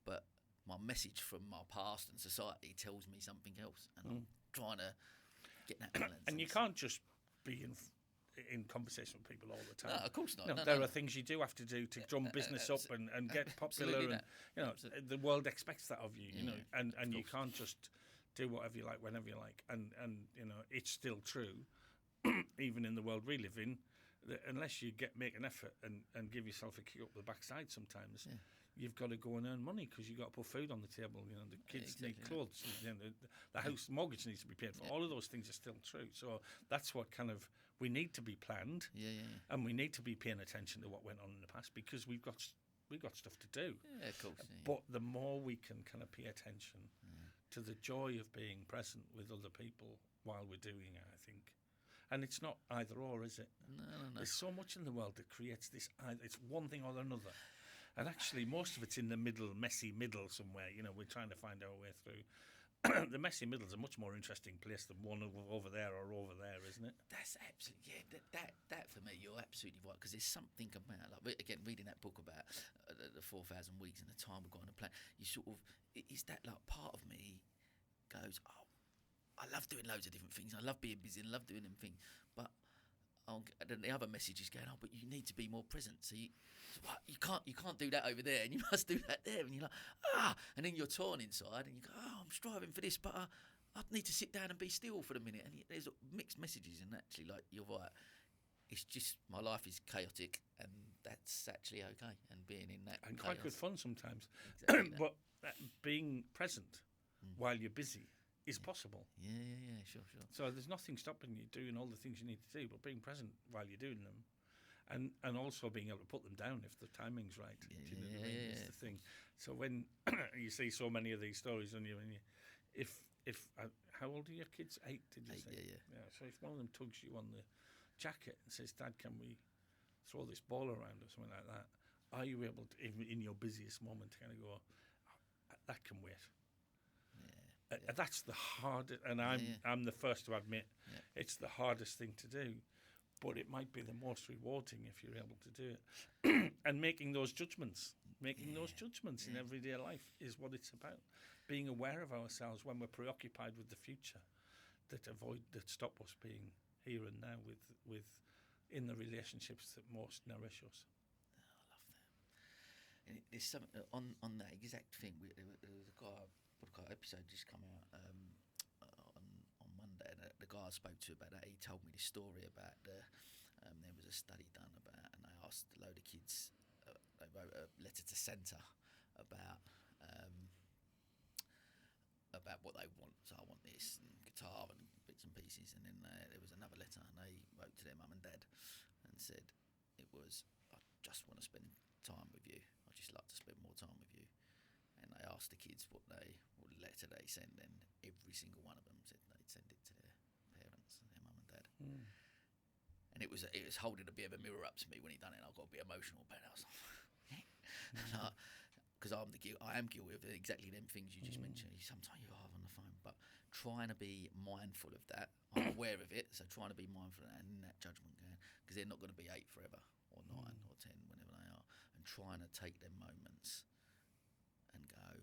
But my message from my past and society tells me something else, and I'm trying to get that balance. And you can't just be in conversation with people all the time. No, of course not. There are things you do have to do to drum business up and get popular, and the world expects that of you, and you can't just do whatever you like whenever you like, and it's still true, even in the world we live in, that unless you make an effort and give yourself a kick up the backside sometimes. You've got to go and earn money, because you've got to put food on the table. The kids need clothes. The house mortgage needs to be paid for. All of those things are still true. So that's what we need to be planned. And we need to be paying attention to what went on in the past, because we've got stuff to do. Yeah, of course. But the more we can kind of pay attention to the joy of being present with other people while we're doing it, I think. And it's not either or, is it? No. There's so much in the world that creates this. It's one thing or another. And actually, most of it's in the messy middle somewhere. We're trying to find our way through. The messy middle is a much more interesting place than one over there or over there, isn't it? That's absolutely, that for me, you're absolutely right, because there's something about, again, reading that book about the 4,000 weeks and the time we've got on the planet, you sort of, it's that part of me goes, I love doing loads of different things. I love being busy and love doing them things. But then the other message is going, but you need to be more present. So you can't do that over there, and you must do that there. And you're like, and then you're torn inside, and you go, I'm striving for this, but I need to sit down and be still for the minute. And there's mixed messages, and actually, like, you're right. It's just my life is chaotic, and that's actually okay. And being in that and chaos. quite good fun sometimes. Exactly that. But being present while you're busy is possible. Yeah, sure. So there's nothing stopping you doing all the things you need to do, but being present while you're doing them, and also being able to put them down if the timing's right. Is the thing. So when you see so many of these stories on you, and if how old are your kids? 8, did you 8, say? Yeah. So if one of them tugs you on the jacket and says, "Dad, can we throw this ball around," or something like that, are you able to, in your busiest moment, to kind of go, that can wait? That's the hardest, and I'm the first to admit it's the hardest thing to do, but it might be the most rewarding if you're able to do it. And making those judgments in everyday life is what it's about. Being aware of ourselves when we're preoccupied with the future, that stop us being here and now with in the relationships that most nourish us. I love that. And there's something on that exact thing. There was a guy. Podcast episode just come out on Monday, and the guy I spoke to about that, he told me this story about there was a study done about, and they asked a load of kids, they wrote a letter to Santa about what they want. So I want this, and guitar and bits and pieces, and then there was another letter, and they wrote to their mum and dad and said it was, I just want to spend time with you. I'd just like to spend more time with you. And they asked the kids what letter they send, and every single one of them said they'd send it to their parents, their mum and dad. And it was holding a bit of a mirror up to me when he done it, and I got a bit emotional about it. I was like, because I am guilty of exactly them things you just mentioned. Sometimes you are on the phone, but trying to be mindful of that. I'm aware of it, so trying to be mindful of that, and in that judgment going, because they're not going to be 8 forever, or 9 or 10, whenever they are, and trying to take them moments and go,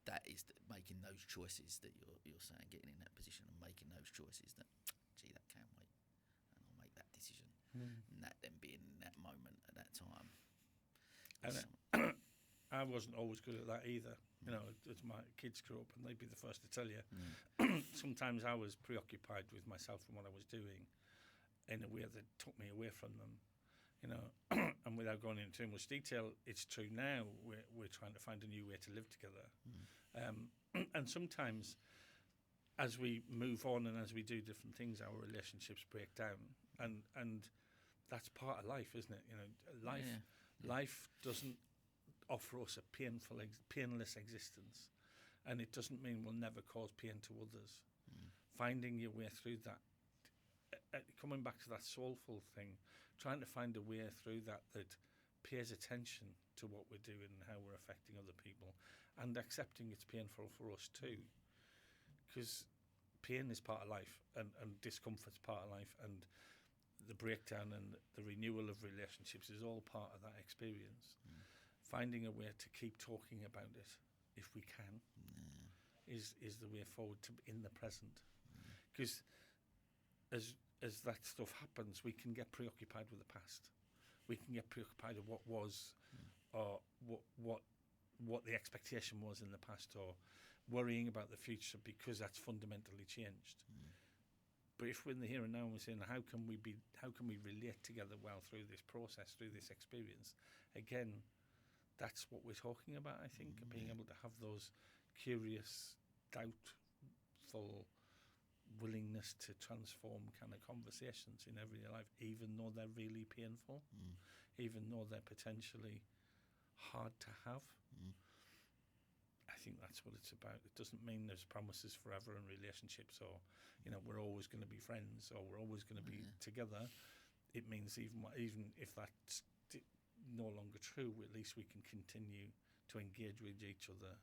that is making those choices that you're saying, getting in that position and making those choices that, gee, that can wait, and I'll make that decision, and that then being in that moment at that time. And I wasn't always good at that either. You know, as my kids grew up, and they'd be the first to tell you. Sometimes I was preoccupied with myself and what I was doing in a way that took me away from them. You know, and without going into too much detail, it's true now. We're trying to find a new way to live together, and sometimes, as we move on and as we do different things, our relationships break down, and that's part of life, isn't it? You know, life doesn't offer us a painless existence, and it doesn't mean we'll never cause pain to others. Finding your way through that. Coming back to that soulful thing, trying to find a way through that pays attention to what we're doing and how we're affecting other people, and accepting it's painful for us too, because pain is part of life, and discomfort's part of life, and the breakdown and the renewal of relationships is all part of that experience. Finding a way to keep talking about it, if we can, is the way forward to in the present, because as that stuff happens, we can get preoccupied with the past. We can get preoccupied with what was, or what the expectation was in the past, or worrying about the future because that's fundamentally changed. But if we're in the here and now and we're saying, how can we relate together well through this process, through this experience? Again, that's what we're talking about, I think, being able to have those curious, doubtful willingness to transform kind of conversations in everyday life, even though they're really painful, even though they're potentially hard to have. I think that's what it's about. It doesn't mean there's promises forever in relationships, or, you know, we're always going to be friends, or we're always going to be together. It means even if that's no longer true, at least we can continue to engage with each other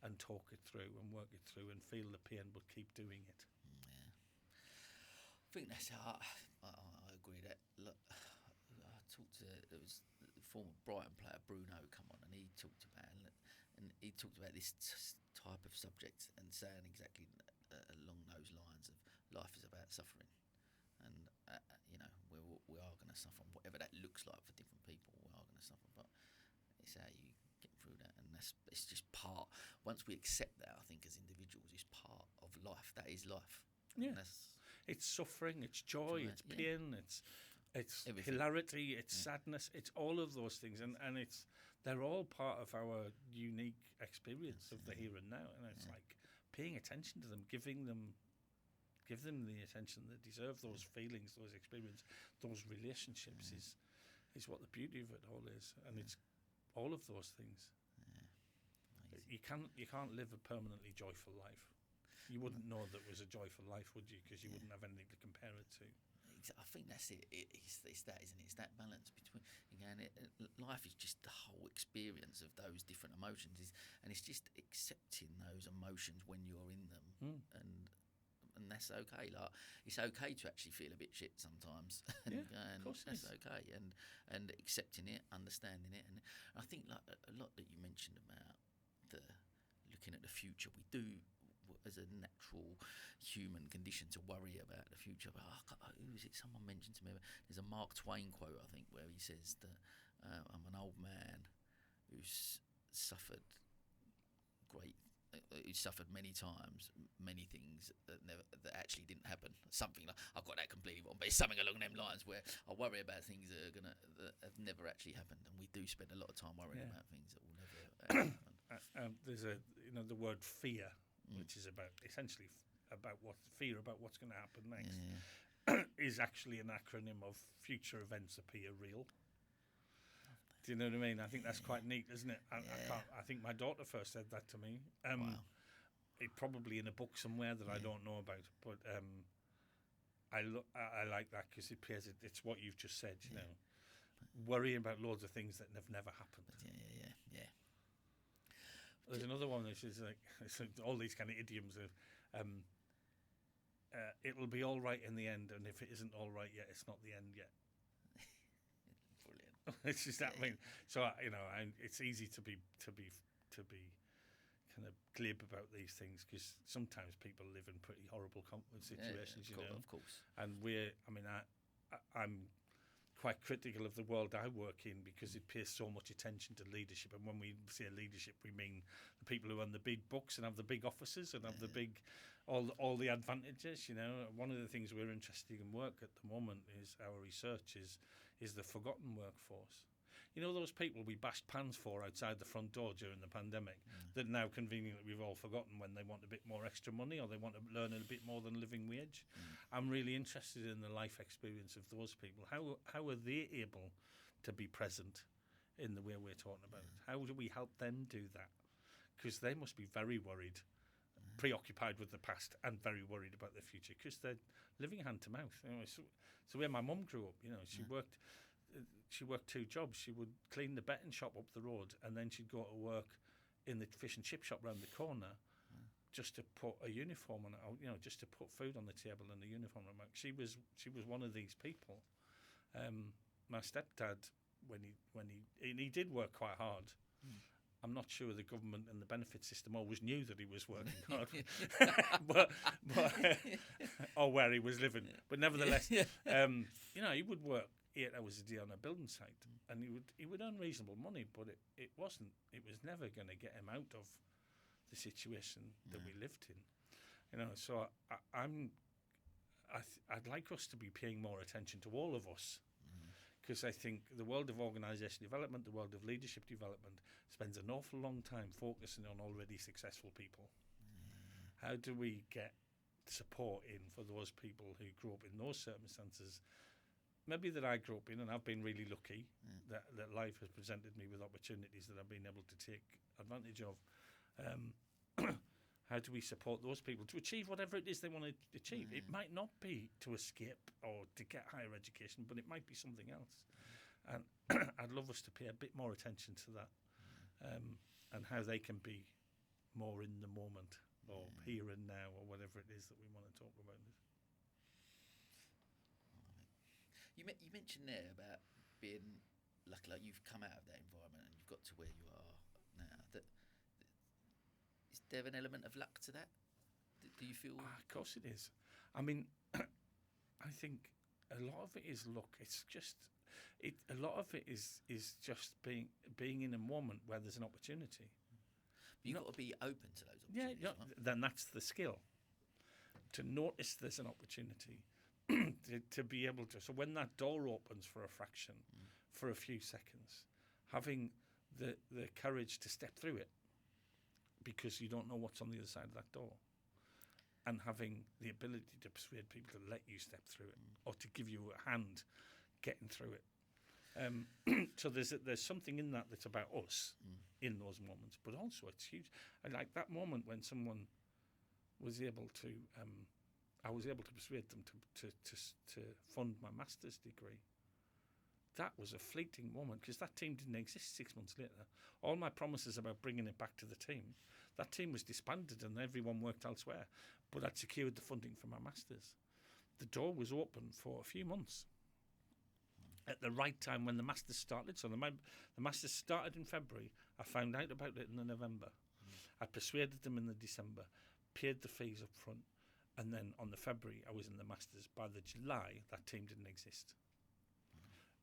and talk it through and work it through and feel the pain, but keep doing it. I think that's how I agree that. Look, I talked to, there was the former Brighton player Bruno come on, and he talked about this type of subject, and saying exactly along those lines of life is about suffering, and we are going to suffer, whatever that looks like for different people. We are going to suffer, but it's how you get through that, and it's just part. Once we accept that, I think as individuals, it's part of life. That is life. Yeah, it's suffering, it's joy, it's pain, it's everything. Hilarity, it's sadness, it's all of those things, and they're all part of our unique experience of the here and now, and it's like paying attention to them, give them the attention they deserve. Those feelings, those experiences, those relationships is what the beauty of it all is, and it's all of those things. You can't live a permanently joyful life. You wouldn't know that was a joyful life, would you? Because you wouldn't have anything to compare it to. I think that's it. It's that, isn't it? It's that balance between, again, life is just the whole experience of those different emotions, and it's just accepting those emotions when you're in them, and that's okay. Like, it's okay to actually feel a bit shit sometimes, and of course that's okay, and accepting it, understanding it, and I think like a lot that you mentioned about the looking at the future, we do, as a natural human condition, to worry about the future. But who is it? Someone mentioned to me, there's a Mark Twain quote, I think, where he says that I'm an old man who's suffered many times, many things that actually didn't happen. Something like, I've got that completely wrong, but it's something along them lines where I worry about things that have never actually happened, and we do spend a lot of time worrying about things that will never happen. There's the word fear, which is essentially about what's going to happen next, is actually an acronym of future events appear real. Do you know what I mean? I think that's quite neat, isn't it? I think my daughter first said that to me. Wow. It probably in a book somewhere that I don't know about, but I like that because it's what you've just said. You know, worrying about loads of things that have never happened. Yeah. There's another one which is like all these kind of idioms of it'll be all right in the end, and if it isn't all right yet, it's not the end yet. Brilliant. It's just that. I mean, so it's easy to be kind of glib about these things because sometimes people live in pretty horrible situations, of course. And I'm quite critical of the world I work in because it pays so much attention to leadership. And when we say leadership, we mean the people who own the big books and have the big offices and have the big, all the advantages. You know, one of the things we're interested in work at the moment is our research is the forgotten workforce. You know, those people we bashed pans for outside the front door during the pandemic that now conveniently we've all forgotten when they want a bit more extra money or they want to learn a bit more than living wage. I'm really interested in the life experience of those people. How are they able to be present in the way we're talking about it? How do we help them do that? Because they must be very worried, preoccupied with the past and very worried about the future because they're living hand to mouth. You know, so where my mum grew up, you know, she worked two jobs. She would clean the betting shop up the road and then she'd go to work in the fish and chip shop round the corner just to put a uniform on it, you know, just to put food on the table and a uniform on it. She was one of these people. My stepdad, when he did work quite hard. I'm not sure the government and the benefit system always knew that he was working hard, but or where he was living. But nevertheless, you know, he would work 8 hours a day on a building site, and he would earn reasonable money, but it was never going to get him out of the situation that we lived in. You know, so I'd like us to be paying more attention to all of us. Because I think the world of organisation development, the world of leadership development spends an awful long time focusing on already successful people. How do we get support in for those people who grew up in those circumstances, maybe that I grew up in, and I've been really lucky that life has presented me with opportunities that I've been able to take advantage of. How do we support those people to achieve whatever it is they want to achieve? It might not be to escape or to get higher education, but it might be something else. And I'd love us to pay a bit more attention to that and how they can be more in the moment or here and now or whatever it is that we want to talk about. You mentioned there about being lucky, like you've come out of that environment and you've got to where you are now. Is there an element of luck to that? Do you feel? Of course it is. I mean, I think a lot of it is luck. It's just a lot of it is just being in a moment where there's an opportunity. You've got to be open to those Yeah, opportunities. Right? then that's the skill. To notice there's an opportunity, to be able to. So when that door opens for a fraction, for a few seconds, having the courage to step through it, because you don't know what's on the other side of that door, and having the ability to persuade people to let you step through it, or to give you a hand getting through it. So there's something in that that's about us in those moments, but also it's huge. I like that moment when someone was able to, I was able to persuade them to fund my master's degree. That was a fleeting moment, because that team didn't exist 6 months later. All my promises about bringing it back to the team, that team was disbanded and everyone worked elsewhere. But I'd secured the funding for my master's. The door was open for a few months. At the right time when the master's started. So the master's started in February. I found out about it in the November. I persuaded them in the December, paid the fees up front, and then on the February I was in the master's. By the July, that team didn't exist.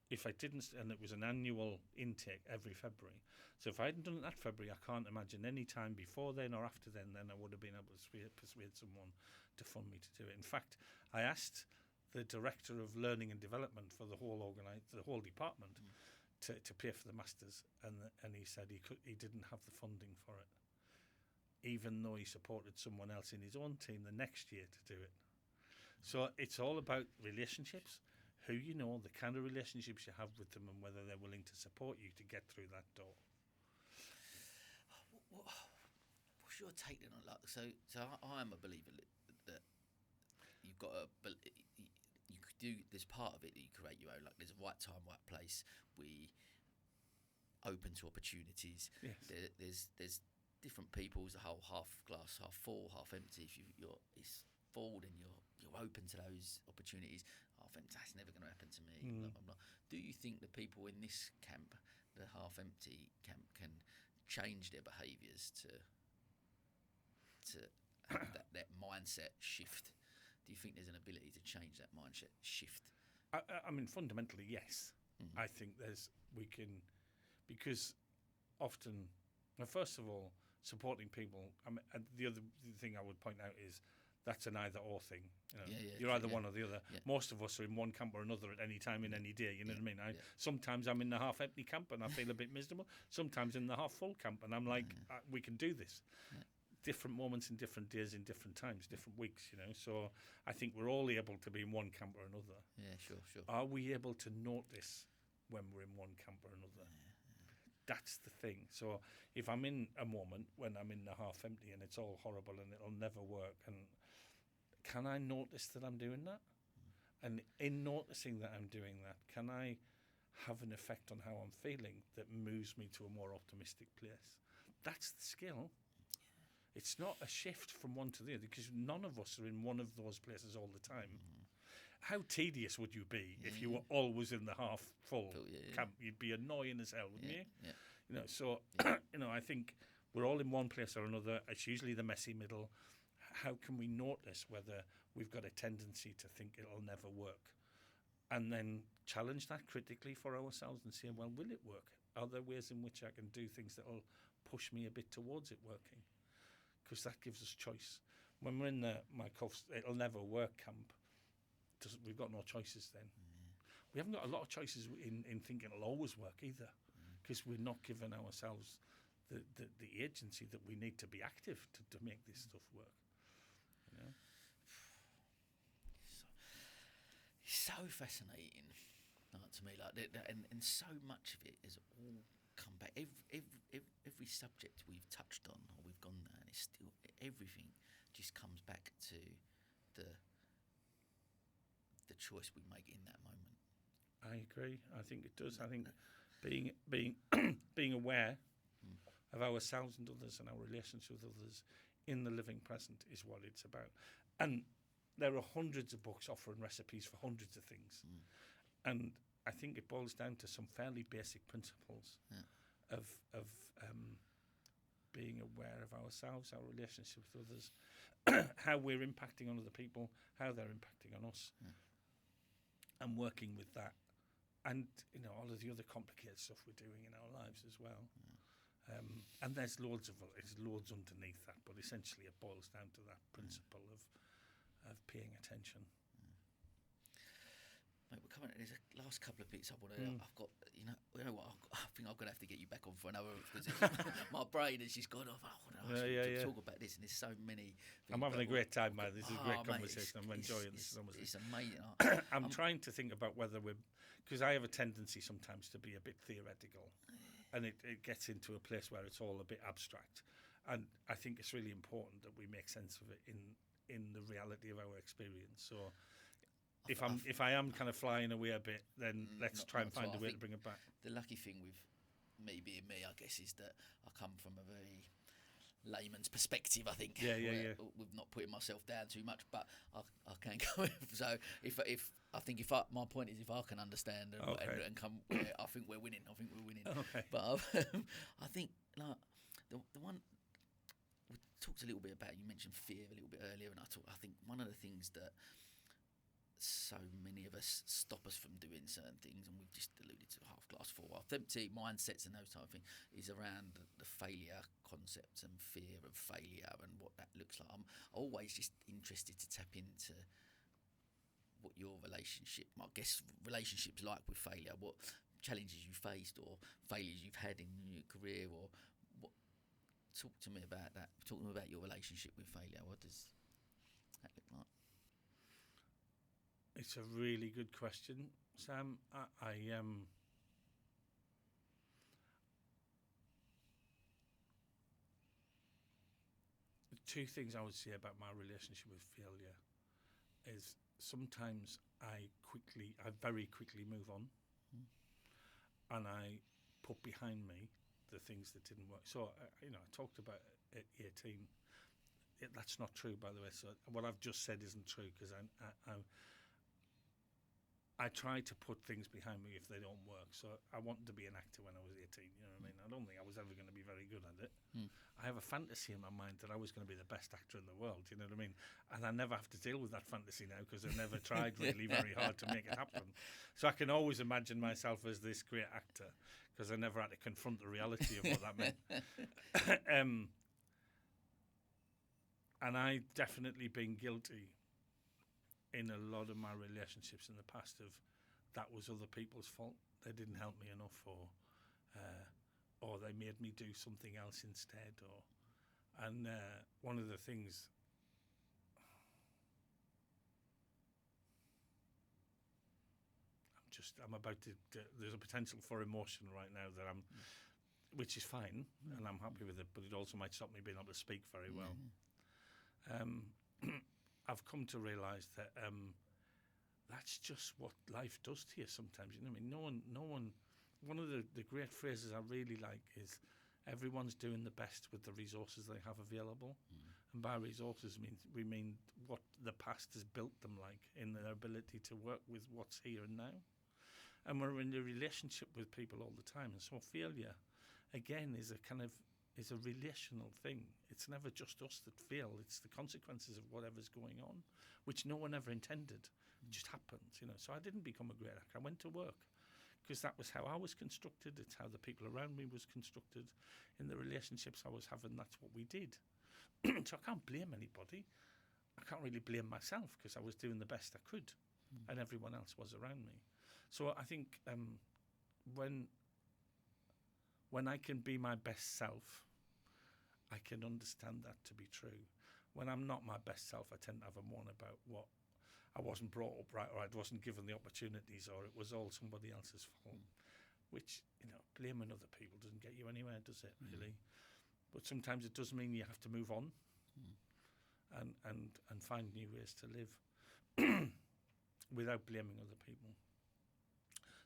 If I didn't, and it was an annual intake every February. So if I hadn't done it that February, I can't imagine any time before then or after then I would have been able to persuade someone to fund me to do it. In fact, I asked the director of learning and development for the whole department to pay for the masters, and he said he didn't have the funding for it, even though he supported someone else in his own team the next year to do it. So it's all about relationships. Who you know, the kind of relationships you have with them, and whether they're willing to support you to get through that door. What's your take then on luck? So I am a believer that you've got to. You could do. There's part of it that you create your own luck. There's a right time, right place. We open to opportunities. Yes. There's different people's the whole half glass, half full, half empty. If you're it's full, then you're open to those opportunities. I think that's never going to happen to me. Blah, blah, blah. Do you think the people in this camp, the half empty camp, can change their behaviours to have that mindset shift? Do you think there's an ability to change that mindset shift? I mean, fundamentally, yes. I think we can, because often, well, first of all, supporting people. I mean, and the other thing I would point out is that's an either-or thing. You're either one or the other. Yeah. Most of us are in one camp or another at any time in any day, you know what I mean? Sometimes I'm in the half-empty camp and I feel a bit miserable. Sometimes in the half-full camp and I'm like, we can do this. Yeah. Different moments in different days, in different times, different weeks, So I think we're all able to be in one camp or another. Yeah, sure. Are we able to notice when we're in one camp or another? Yeah. That's the thing. So if I'm in a moment when I'm in the half-empty and it's all horrible and it'll never work, and can I notice that I'm doing that? And in noticing that I'm doing that, can I have an effect on how I'm feeling that moves me to a more optimistic place? That's the skill. It's not a shift from one to the other, because none of us are in one of those places all the time. How tedious would you be if you were always in the half-full camp? You'd be annoying as hell, wouldn't you? Yeah. So, I think we're all in one place or another. It's usually the messy middle. How can we notice whether we've got a tendency to think it'll never work, and then challenge that critically for ourselves and say, well, will it work? Are there ways in which I can do things that will push me a bit towards it working? Because that gives us choice. When we're in my it'll never work camp, we've got no choices then. We haven't got a lot of choices in thinking it'll always work either, because we're not giving ourselves the agency that we need to be active to make this stuff work. It's so fascinating to me, and so much of it is all come back. Every subject we've touched on or we've gone down, it's still everything just comes back to the choice we make in that moment. I agree. I think it does. I think being being aware of ourselves and others and our relations with others in the living present is what it's about. And there are hundreds of books offering recipes for hundreds of things. And I think it boils down to some fairly basic principles of being aware of ourselves, our relationship with others, how we're impacting on other people, how they're impacting on us, and working with that. And, all of the other complicated stuff we're doing in our lives as well. And there's loads underneath that, but essentially it boils down to that principle of paying attention. Mate, we're coming. There's a last couple of bits I want to. I've got. You know what? I think I'm going to have to get you back on for another because my brain has just gone off. I want to talk about this, and there's so many. I'm having a great time, man. This is a great conversation. I'm enjoying this conversation. It's amazing. I'm trying to think about whether because I have a tendency sometimes to be a bit theoretical, and it gets into a place where it's all a bit abstract, and I think it's really important that we make sense of it in the reality of our experience. So. If I am kind of flying away a bit, then let's try and find a way to bring it back. The lucky thing with me being me, I guess, is that I come from a very layman's perspective. I think. Yeah. With not putting myself down too much, but I can go. So my point is, if I can understand and come, I think we're winning. Okay. But I think like the one. We talked a little bit about. You mentioned fear a little bit earlier, and I think one of the things that so many of us stop us from doing certain things, and we've just alluded to half glass full, half empty mindsets and those type of things, is around the failure concept and fear of failure and what that looks like. I'm always just interested to tap into what your relationships like with failure, what challenges you faced or failures you've had in your career, or what. Talk to me about that. Talk to me about your relationship with failure. What does that look like? It's a really good question, Sam. I two things I would say about my relationship with failure is sometimes I very quickly move on, and I put behind me the things that didn't work. So I talked about at 18. That's not true, by the way. So what I've just said isn't true, because I try to put things behind me if they don't work. So I wanted to be an actor when I was 18, you know what I mean? I don't think I was ever going to be very good at it. I have a fantasy in my mind that I was going to be the best actor in the world, you know what I mean? And I never have to deal with that fantasy now, because I never tried really very hard to make it happen. So I can always imagine myself as this great actor, because I never had to confront the reality of what that meant. And I've definitely been guilty in a lot of my relationships in the past of that was other people's fault. They didn't help me enough, or they made me do something else instead. And one of the things I'm about to. There's a potential for emotion right now that which is fine, and I'm happy with it. But it also might stop me being able to speak very well. I've come to realise that that's just what life does to you sometimes. You know what I mean? No one. One of the great phrases I really like is, everyone's doing the best with the resources they have available. And by resources we mean what the past has built them like, in their ability to work with what's here and now. And we're in a relationship with people all the time. And so failure, again, is a relational thing. It's never just us that fail. It's the consequences of whatever's going on, which no one ever intended. It just happens, you know. So I didn't become a great actor. I went to work because that was how I was constructed. It's how the people around me was constructed. In the relationships I was having, that's what we did. So I can't blame anybody. I can't really blame myself, because I was doing the best I could, and everyone else was around me. So I think when I can be my best self, I can understand that to be true. When I'm not my best self, I tend to have a moan about what I wasn't brought up right, or I wasn't given the opportunities, or it was all somebody else's fault. Which, you know, blaming other people doesn't get you anywhere, does it, really? But sometimes it does mean you have to move on and find new ways to live without blaming other people.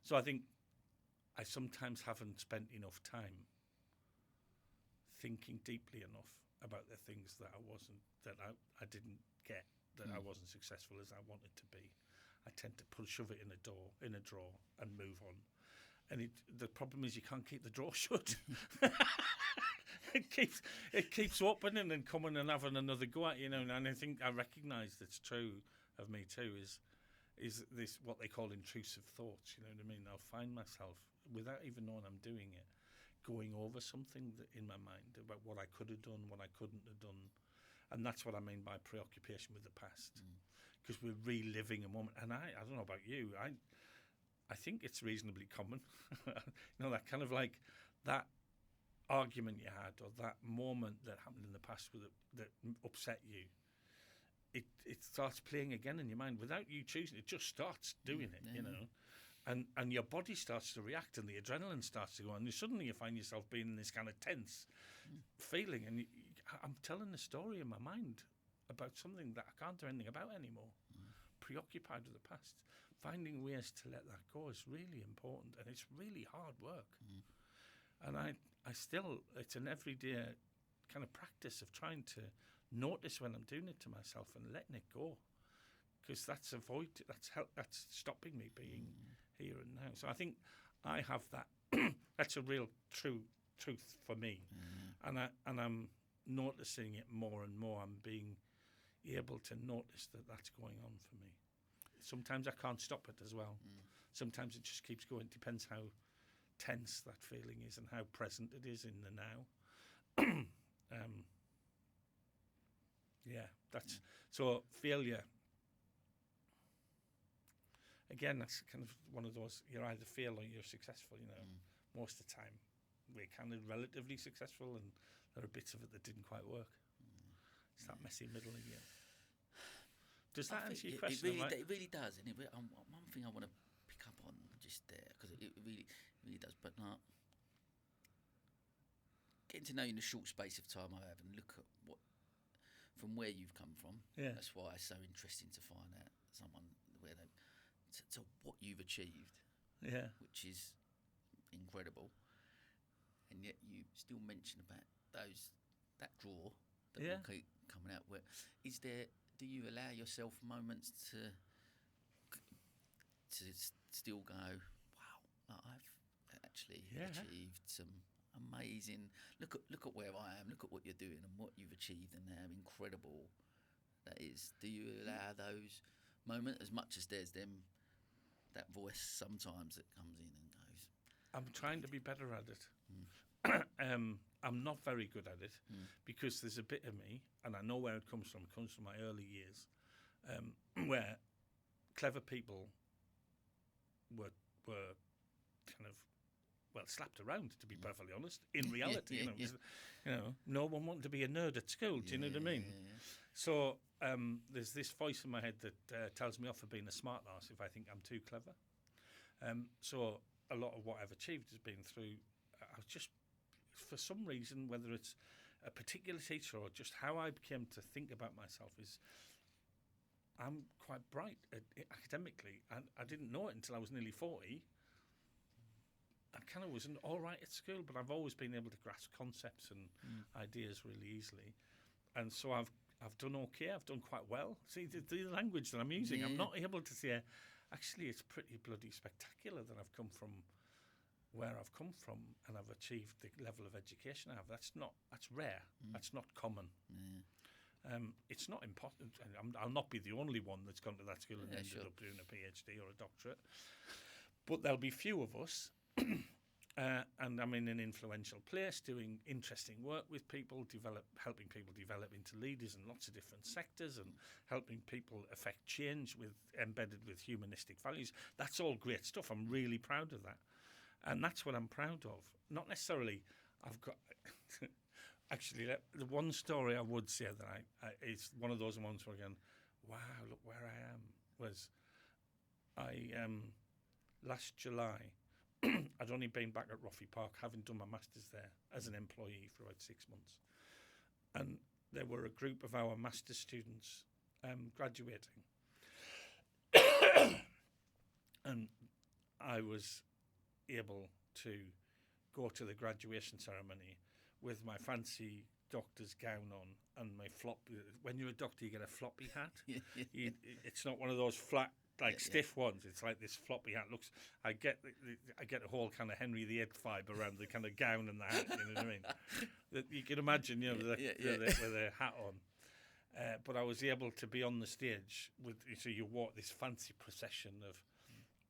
So I think I sometimes haven't spent enough time thinking deeply enough about the things that I didn't get, that I wasn't successful as I wanted to be. I tend to shove it in a drawer and move on. And the problem is you can't keep the drawer shut. it keeps opening and coming and having another go at, and I think I recognise that's true of me too, is this what they call intrusive thoughts, you know what I mean? I'll find myself, without even knowing I'm doing it, going over something in my mind about what I could have done, what I couldn't have done. And that's what I mean by preoccupation with the past, because we're reliving a moment. And I don't know about you, I think it's reasonably common, that kind of like that argument you had or that moment that happened in the past that upset you. It starts playing again in your mind without you choosing. It just starts doing it, and your body starts to react, and the adrenaline starts to go, and suddenly you find yourself being in this kind of tense feeling, and I'm telling a story in my mind about something that I can't do anything about anymore. Preoccupied with the past, finding ways to let that go is really important, and it's really hard work. And I still, it's an everyday kind of practice of trying to notice when I'm doing it to myself and letting it go, because that's stopping me being here and now. So I think I have that. That's a real truth for me, and I'm noticing it more and more. I'm being able to notice that that's going on for me. Sometimes I can't stop it as well. Sometimes it just keeps going. It depends how tense that feeling is and how present it is in the now. That's so failure. Again, that's kind of one of those, you're either fail or you're successful, most of the time. We're kind of relatively successful, and there are bits of it that didn't quite work. It's that messy middle again. Does that answer your question? It really does. And one thing I want to pick up on just there, because it really does, but getting to know you in a short space of time I have, and look at from where you've come from. Yeah. That's why it's so interesting to find out someone where to what you've achieved. Yeah. Which is incredible. And yet you still mention about that draw that will keep coming out. Do you allow yourself moments to still go, wow, I've actually achieved some amazing. Look at where I am. Look at what you're doing and what you've achieved, and how incredible that is. Do you allow those moments as much as there's that voice sometimes that comes in and goes? I'm trying to be better at it. I'm not very good at it because there's a bit of me, and I know where it comes from. It comes from my early years, where clever people were kind of slapped around, to be perfectly honest. In reality, no one wanted to be a nerd at school. Do you know what I mean? So there's this voice in my head that tells me off for being a smart ass if I think I'm too clever. So a lot of what I've achieved has been through. I just, for some reason, whether it's a particular teacher or just how I came to think about myself, is I'm quite bright academically, and I didn't know it until I was nearly 40. I kind of wasn't all right at school, but I've always been able to grasp concepts and ideas really easily, and so I've done okay. I've done quite well. See, the language that I'm using, I'm not able to say, actually, it's pretty bloody spectacular that I've come from where I've come from and I've achieved the level of education I have. That's rare. That's not common. It's not important. I'll not be the only one that's gone to that school and ended up doing a PhD or a doctorate, but there'll be few of us. And I'm in an influential place doing interesting work with people, helping people develop into leaders in lots of different sectors, and helping people affect change embedded with humanistic values. That's all great stuff. I'm really proud of that. And that's what I'm proud of. Not necessarily I've got... Actually, the one story I would say that it's one of those ones where again, wow, look where I am, was last July, I'd only been back at Roffey Park, having done my masters there as an employee for about 6 months. And there were a group of our master's students graduating. And I was able to go to the graduation ceremony with my fancy doctor's gown on and my flop. When you're a doctor, you get a floppy hat. It's not one of those flat stiff ones. It's like this floppy hat. I get a whole kind of Henry VIII vibe around the kind of gown and the hat. You know what I mean? You can imagine, with a hat on. But I was able to be on the stage so you walk this fancy procession of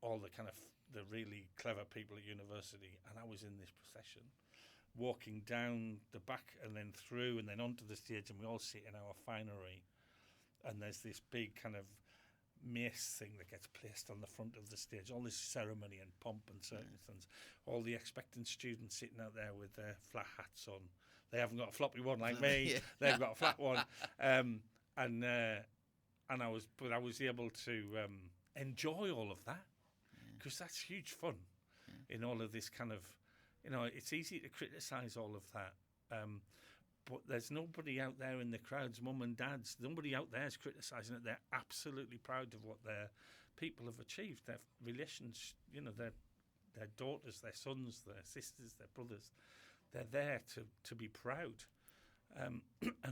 all the kind of the really clever people at university, and I was in this procession, walking down the back and then through and then onto the stage, and we all sit in our finery, and there's this big kind of mace thing that gets placed on the front of the stage, all this ceremony and pomp and circumstance, all the expectant students sitting out there with their flat hats on. They haven't got a floppy one like me. They've got a flat one, and I was able to enjoy all of that, because that's huge fun in all of this kind of, it's easy to criticise all of that, but there's nobody out there in the crowds, mum and dads, nobody out there is criticising it. They're absolutely proud of what their people have achieved, their relations, their daughters, their sons, their sisters, their brothers. They're there to be proud. And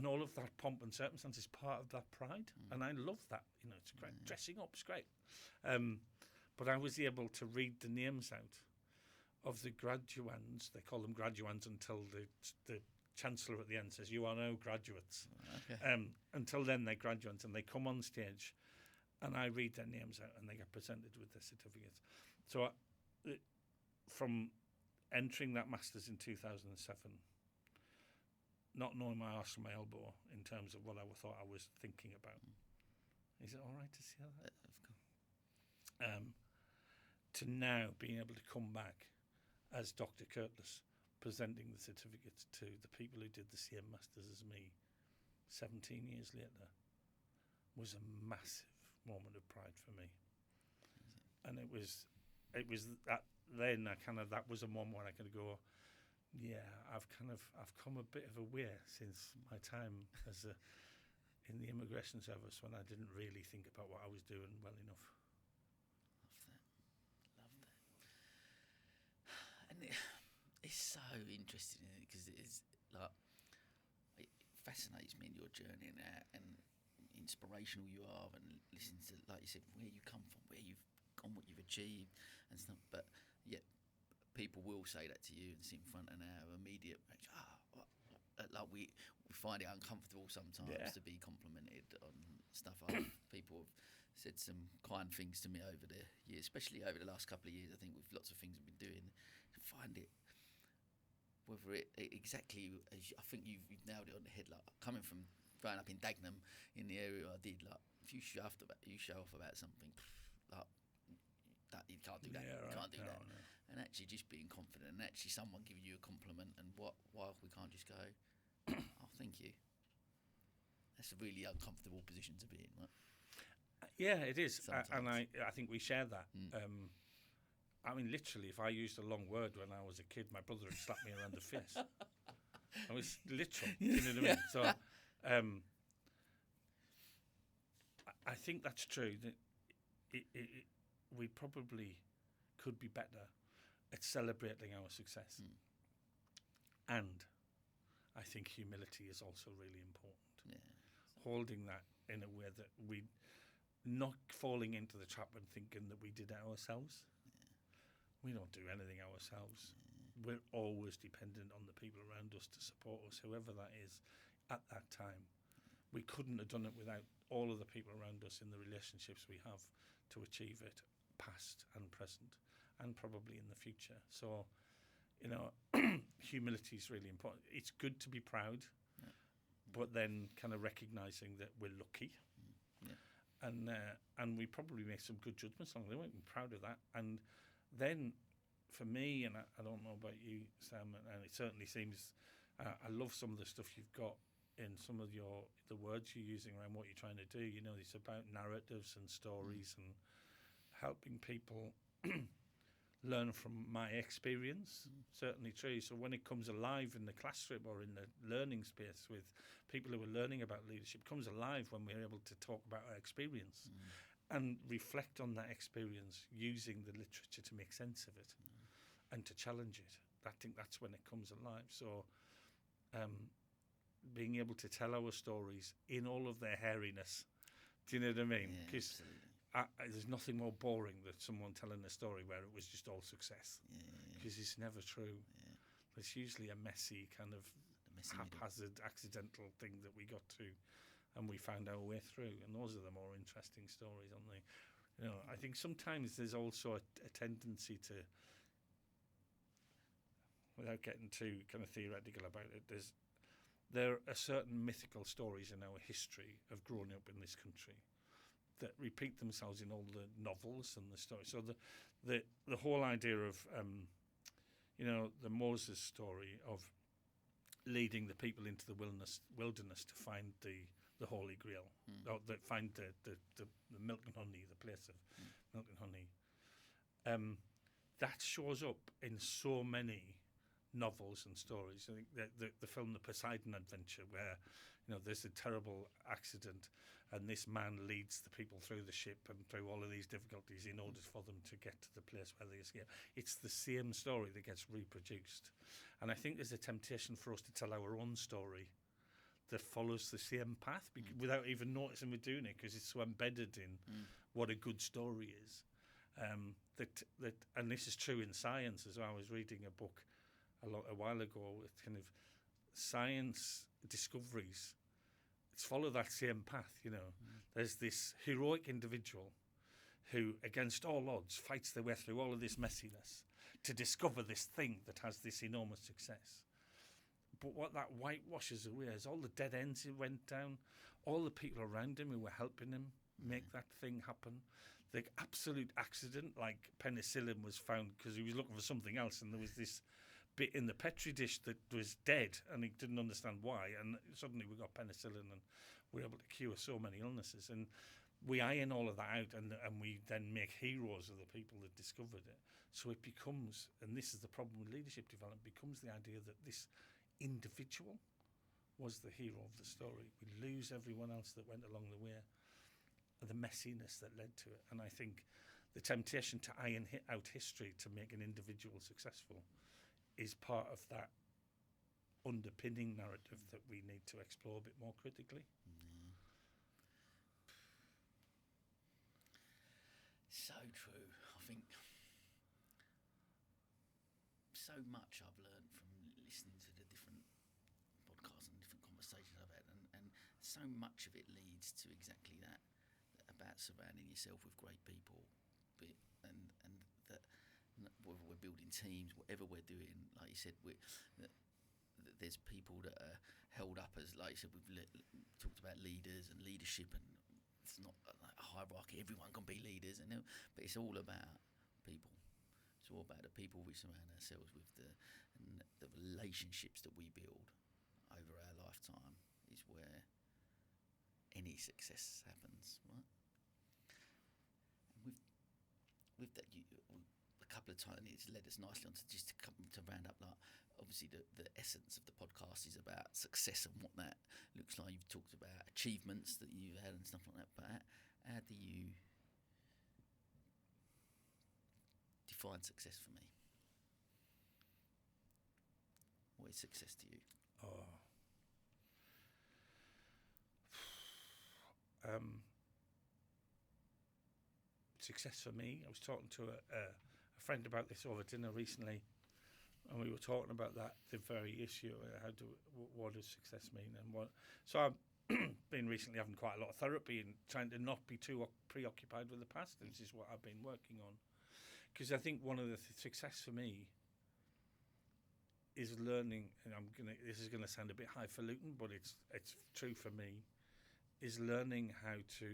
all of that pomp and circumstance is part of that pride. And I love that. It's great. Dressing up is great. But I was able to read the names out of the graduands. They call them graduands until the chancellor at the end says, "You are now graduates." Okay. Until then, they're graduates, and they come on stage, and I read their names out, and they get presented with their certificates. So from entering that Masters in 2007, not knowing my arse from my elbow in terms of what I thought I was thinking about. Is it all right to say that? Of course. To now being able to come back as Dr. Curtis, presenting the certificates to the people who did the same Masters as me 17 years later, was a massive moment of pride for me. And it was that then that was a moment where I could go, I've come a bit of a way since my time in the immigration service, when I didn't really think about what I was doing well enough. Love that. And it's so interesting, because it's like, it fascinates me in your journey and inspirational you are, and listening to, like you said, where you come from, where you've gone, what you've achieved and stuff. But yet people will say that to you and sit in front of our immediate reaction. Like we find it uncomfortable sometimes to be complimented on stuff. People have said some kind things to me over the years, especially over the last couple of years. I think with lots of things we've been doing, I find it, whether it exactly as I think you've nailed it on the head. Like coming from growing up in Dagenham, in the area I did, like if you show off about something, like that you can't do that, can't do that. No. And actually just being confident, and actually someone giving you a compliment, and why we can't just go, oh, thank you. That's a really uncomfortable position to be in, right? Yeah, it is. And I think we share that. I mean, literally, if I used a long word when I was a kid, my brother would slap me around the face. I was literal, you know what I mean? So I think that's true. That we probably could be better at celebrating our success. And I think humility is also really important. Yeah. Holding that in a way that we not falling into the trap and thinking that we did it ourselves. We don't do anything ourselves. We're always dependent on the people around us to support us, whoever that is at that time. We couldn't have done it without all of the people around us in the relationships we have to achieve it, past and present, and probably in the future. So, humility is really important. It's good to be proud, but then kind of recognising that we're lucky. And we probably make some good judgments along the way. I'm proud of that. And then, for me, and I don't know about you, Sam, and it certainly seems, I love some of the stuff you've got in some of the words you're using around what you're trying to do. It's about narratives and stories and helping people learn from my experience. Certainly true. So when it comes alive in the classroom or in the learning space with people who are learning about leadership, it comes alive when we're able to talk about our experience and reflect on that experience using the literature to make sense of it and to challenge it. I think that's when it comes alive. So being able to tell our stories in all of their hairiness, do you know what I mean? Because there's nothing more boring than someone telling a story where it was just all success, because it's never true. Yeah. It's usually a messy kind of haphazard, accidental thing that we got to, and we found our way through. And those are the more interesting stories, aren't they? You know, I think sometimes there's also a tendency to, without getting too kind of theoretical about it, there are certain mythical stories in our history of growing up in this country that repeat themselves in all the novels and the stories. So the whole idea of the Moses story of leading the people into the wilderness to find the Holy Grail, or find the milk and honey, the place of milk and honey. That shows up in so many novels and stories. I think the film The Poseidon Adventure, where there's a terrible accident and this man leads the people through the ship and through all of these difficulties in order for them to get to the place where they escape. It's the same story that gets reproduced, and I think there's a temptation for us to tell our own story that follows the same path without even noticing we're doing it, because it's so embedded in what a good story is. That and this is true in science as well. I was reading a book a while ago with kind of science discoveries. It's follow that same path, There's this heroic individual who, against all odds, fights their way through all of this messiness to discover this thing that has this enormous success. But what that whitewashes away is all the dead ends he went down, all the people around him who were helping him make that thing happen. The absolute accident, like penicillin was found because he was looking for something else, and there was this bit in the petri dish that was dead, and he didn't understand why, and suddenly we got penicillin and we were able to cure so many illnesses. And we iron all of that out, and we then make heroes of the people that discovered it. So it becomes, and this is the problem with leadership development, becomes the idea that this individual was the hero of the story. We lose everyone else that went along the way, the messiness that led to it. And I think the temptation to iron out history to make an individual successful is part of that underpinning narrative that we need to explore a bit more critically. So true. I think so much I've learned from listening to the different podcasts and different conversations I've had, and so much of it leads to exactly that, about surrounding yourself with great people, and that whether we're building teams, whatever we're doing, like you said, there's people that are held up as, like you said, we've talked about leaders and leadership, and it's not like a hierarchy, everyone can be leaders, but it's all about people. It's all about the people we surround ourselves with, and the relationships that we build over our lifetime is where any success happens, right? And with that, a couple of times it's led us nicely on to round up. Like, obviously, the essence of the podcast is about success and what that looks like. You've talked about achievements that you've had and stuff like that, but how do you define success for me? What is success to you? Success for me, I was talking to a friend about this over dinner recently, and we were talking about the very issue. What does success mean, and what? So I've been recently having quite a lot of therapy and trying to not be too preoccupied with the past. And this is what I've been working on, because I think one of the success for me is learning. And this is gonna sound a bit highfalutin, but it's true for me. Is learning how to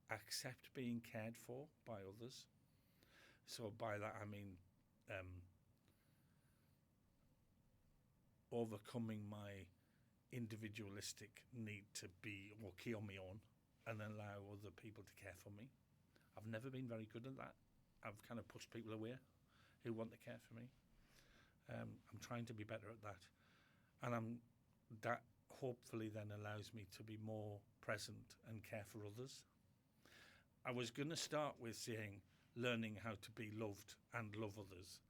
accept being cared for by others. So by that I mean overcoming my individualistic need to be or key on my own and allow other people to care for me. I've never been very good at that. I've kind of pushed people away who want to care for me. I'm trying to be better at that. And that hopefully then allows me to be more present and care for others. I was going to start with saying learning how to be loved and love others,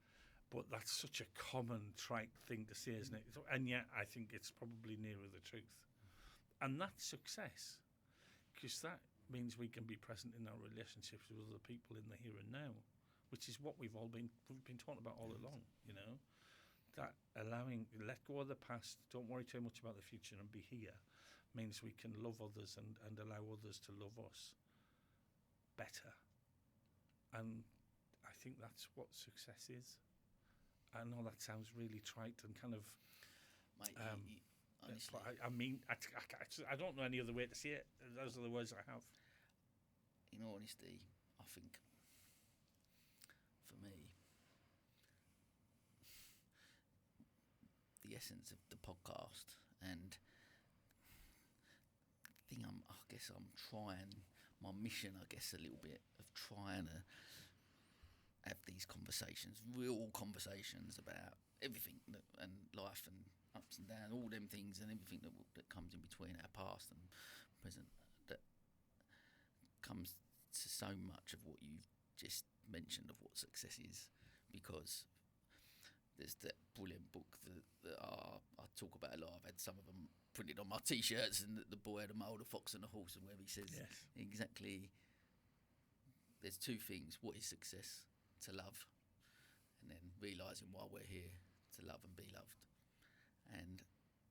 but that's such a common trite thing to say, isn't it? And yet I think it's probably nearer the truth. And that's success, because that means we can be present in our relationships with other people in the here and now, which is what we've been talking about all along, you know. That allowing, let go of the past, don't worry too much about the future and be here, means we can love others and allow others to love us better. And I think that's what success is. I know that sounds really trite and kind of... Mate, honestly... But I mean, I don't know any other way to say it. Those are the words I have. In all honesty, I think, for me, the essence of the podcast and the thing I guess I'm trying, my mission, I guess, a little bit of trying to have these conversations, real conversations about everything and life and ups and downs, all them things and everything that comes in between our past and present, that comes to so much of what you've just mentioned of what success is, because there's that brilliant book that I talk about a lot. I've had some of them printed on my T-shirts, and the boy, the mole, the fox and the horse, and where he says exactly, there's two things. What is success? To love, and then realising why we're here, to love and be loved. And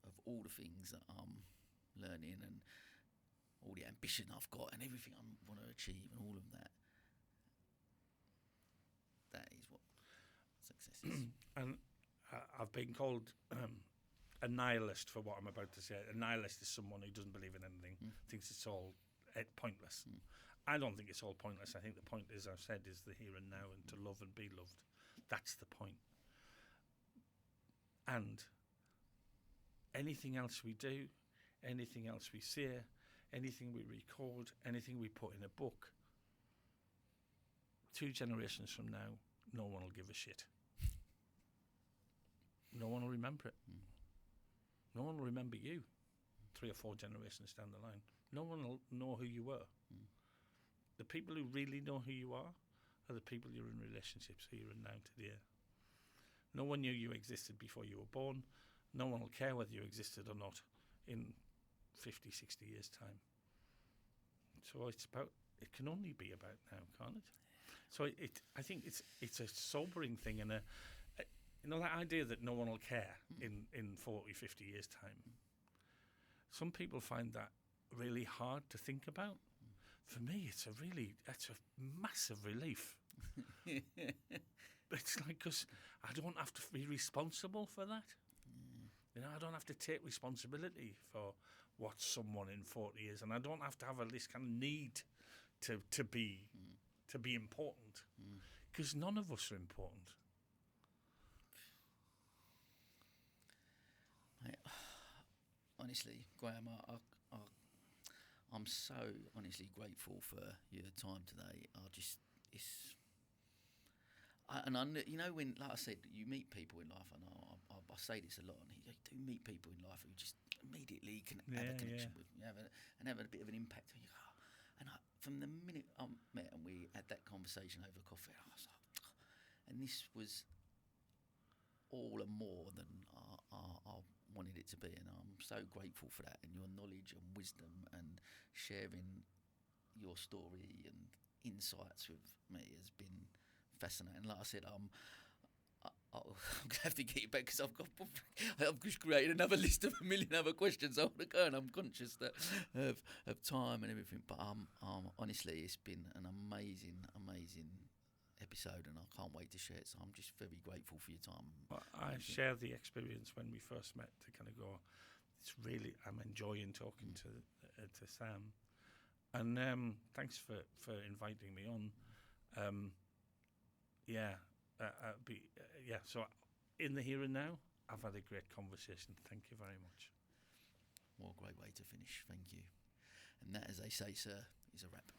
of all the things that I'm learning and all the ambition I've got and everything I want to achieve and all of that, that is what success is. And I've been called a nihilist for what I'm about to say. A nihilist is someone who doesn't believe in anything, thinks it's all pointless. I don't think it's all pointless. I think the point, as I've said, is the here and now and to love and be loved. That's the point. And anything else we do, anything else we say, anything we record, anything we put in a book, 2 generations from now, no one will give a shit. No one will remember it. No one will remember you 3 or 4 generations down the line. No one will know who you were. The people who really know who you are the people you're in relationships here and now today. No one knew you existed before you were born. No one will care whether you existed or not in 50, 60 years' time. So it can only be about now, can't it? So I think it's a sobering thing, and that idea that no one will care in 40, 50 years' time. Some people find that really hard to think about. For me, it's a massive relief. It's like, because I don't have to be responsible for that. I don't have to take responsibility for what someone in 40 years, and I don't have to have this kind of need to be important, because none of us are important. Honestly, Graham, I'm so honestly grateful for your time today. When, like I said, you meet people in life, and I say this a lot, and you do meet people in life who just immediately can have a connection with you, and have a bit of an impact on you. And from the minute I met and we had that conversation over coffee, I was like, and this was all and more than I wanted it to be, and I'm so grateful for that, and your knowledge and wisdom and sharing your story and insights with me has been fascinating. Like I said, I'm going to have to get you back, because I've just created another list of a million other questions I want to go, and I'm conscious that of time and everything. But honestly, it's been an amazing episode, and I can't wait to share it. So I'm just very grateful for your time. Well, I share the experience when we first met, to kind of go, I'm enjoying talking to Sam, and thanks for inviting me on. So in the here and now, I've had a great conversation. Thank you very much. What a great way to finish. Thank you. And that, as they say, sir, is a wrap.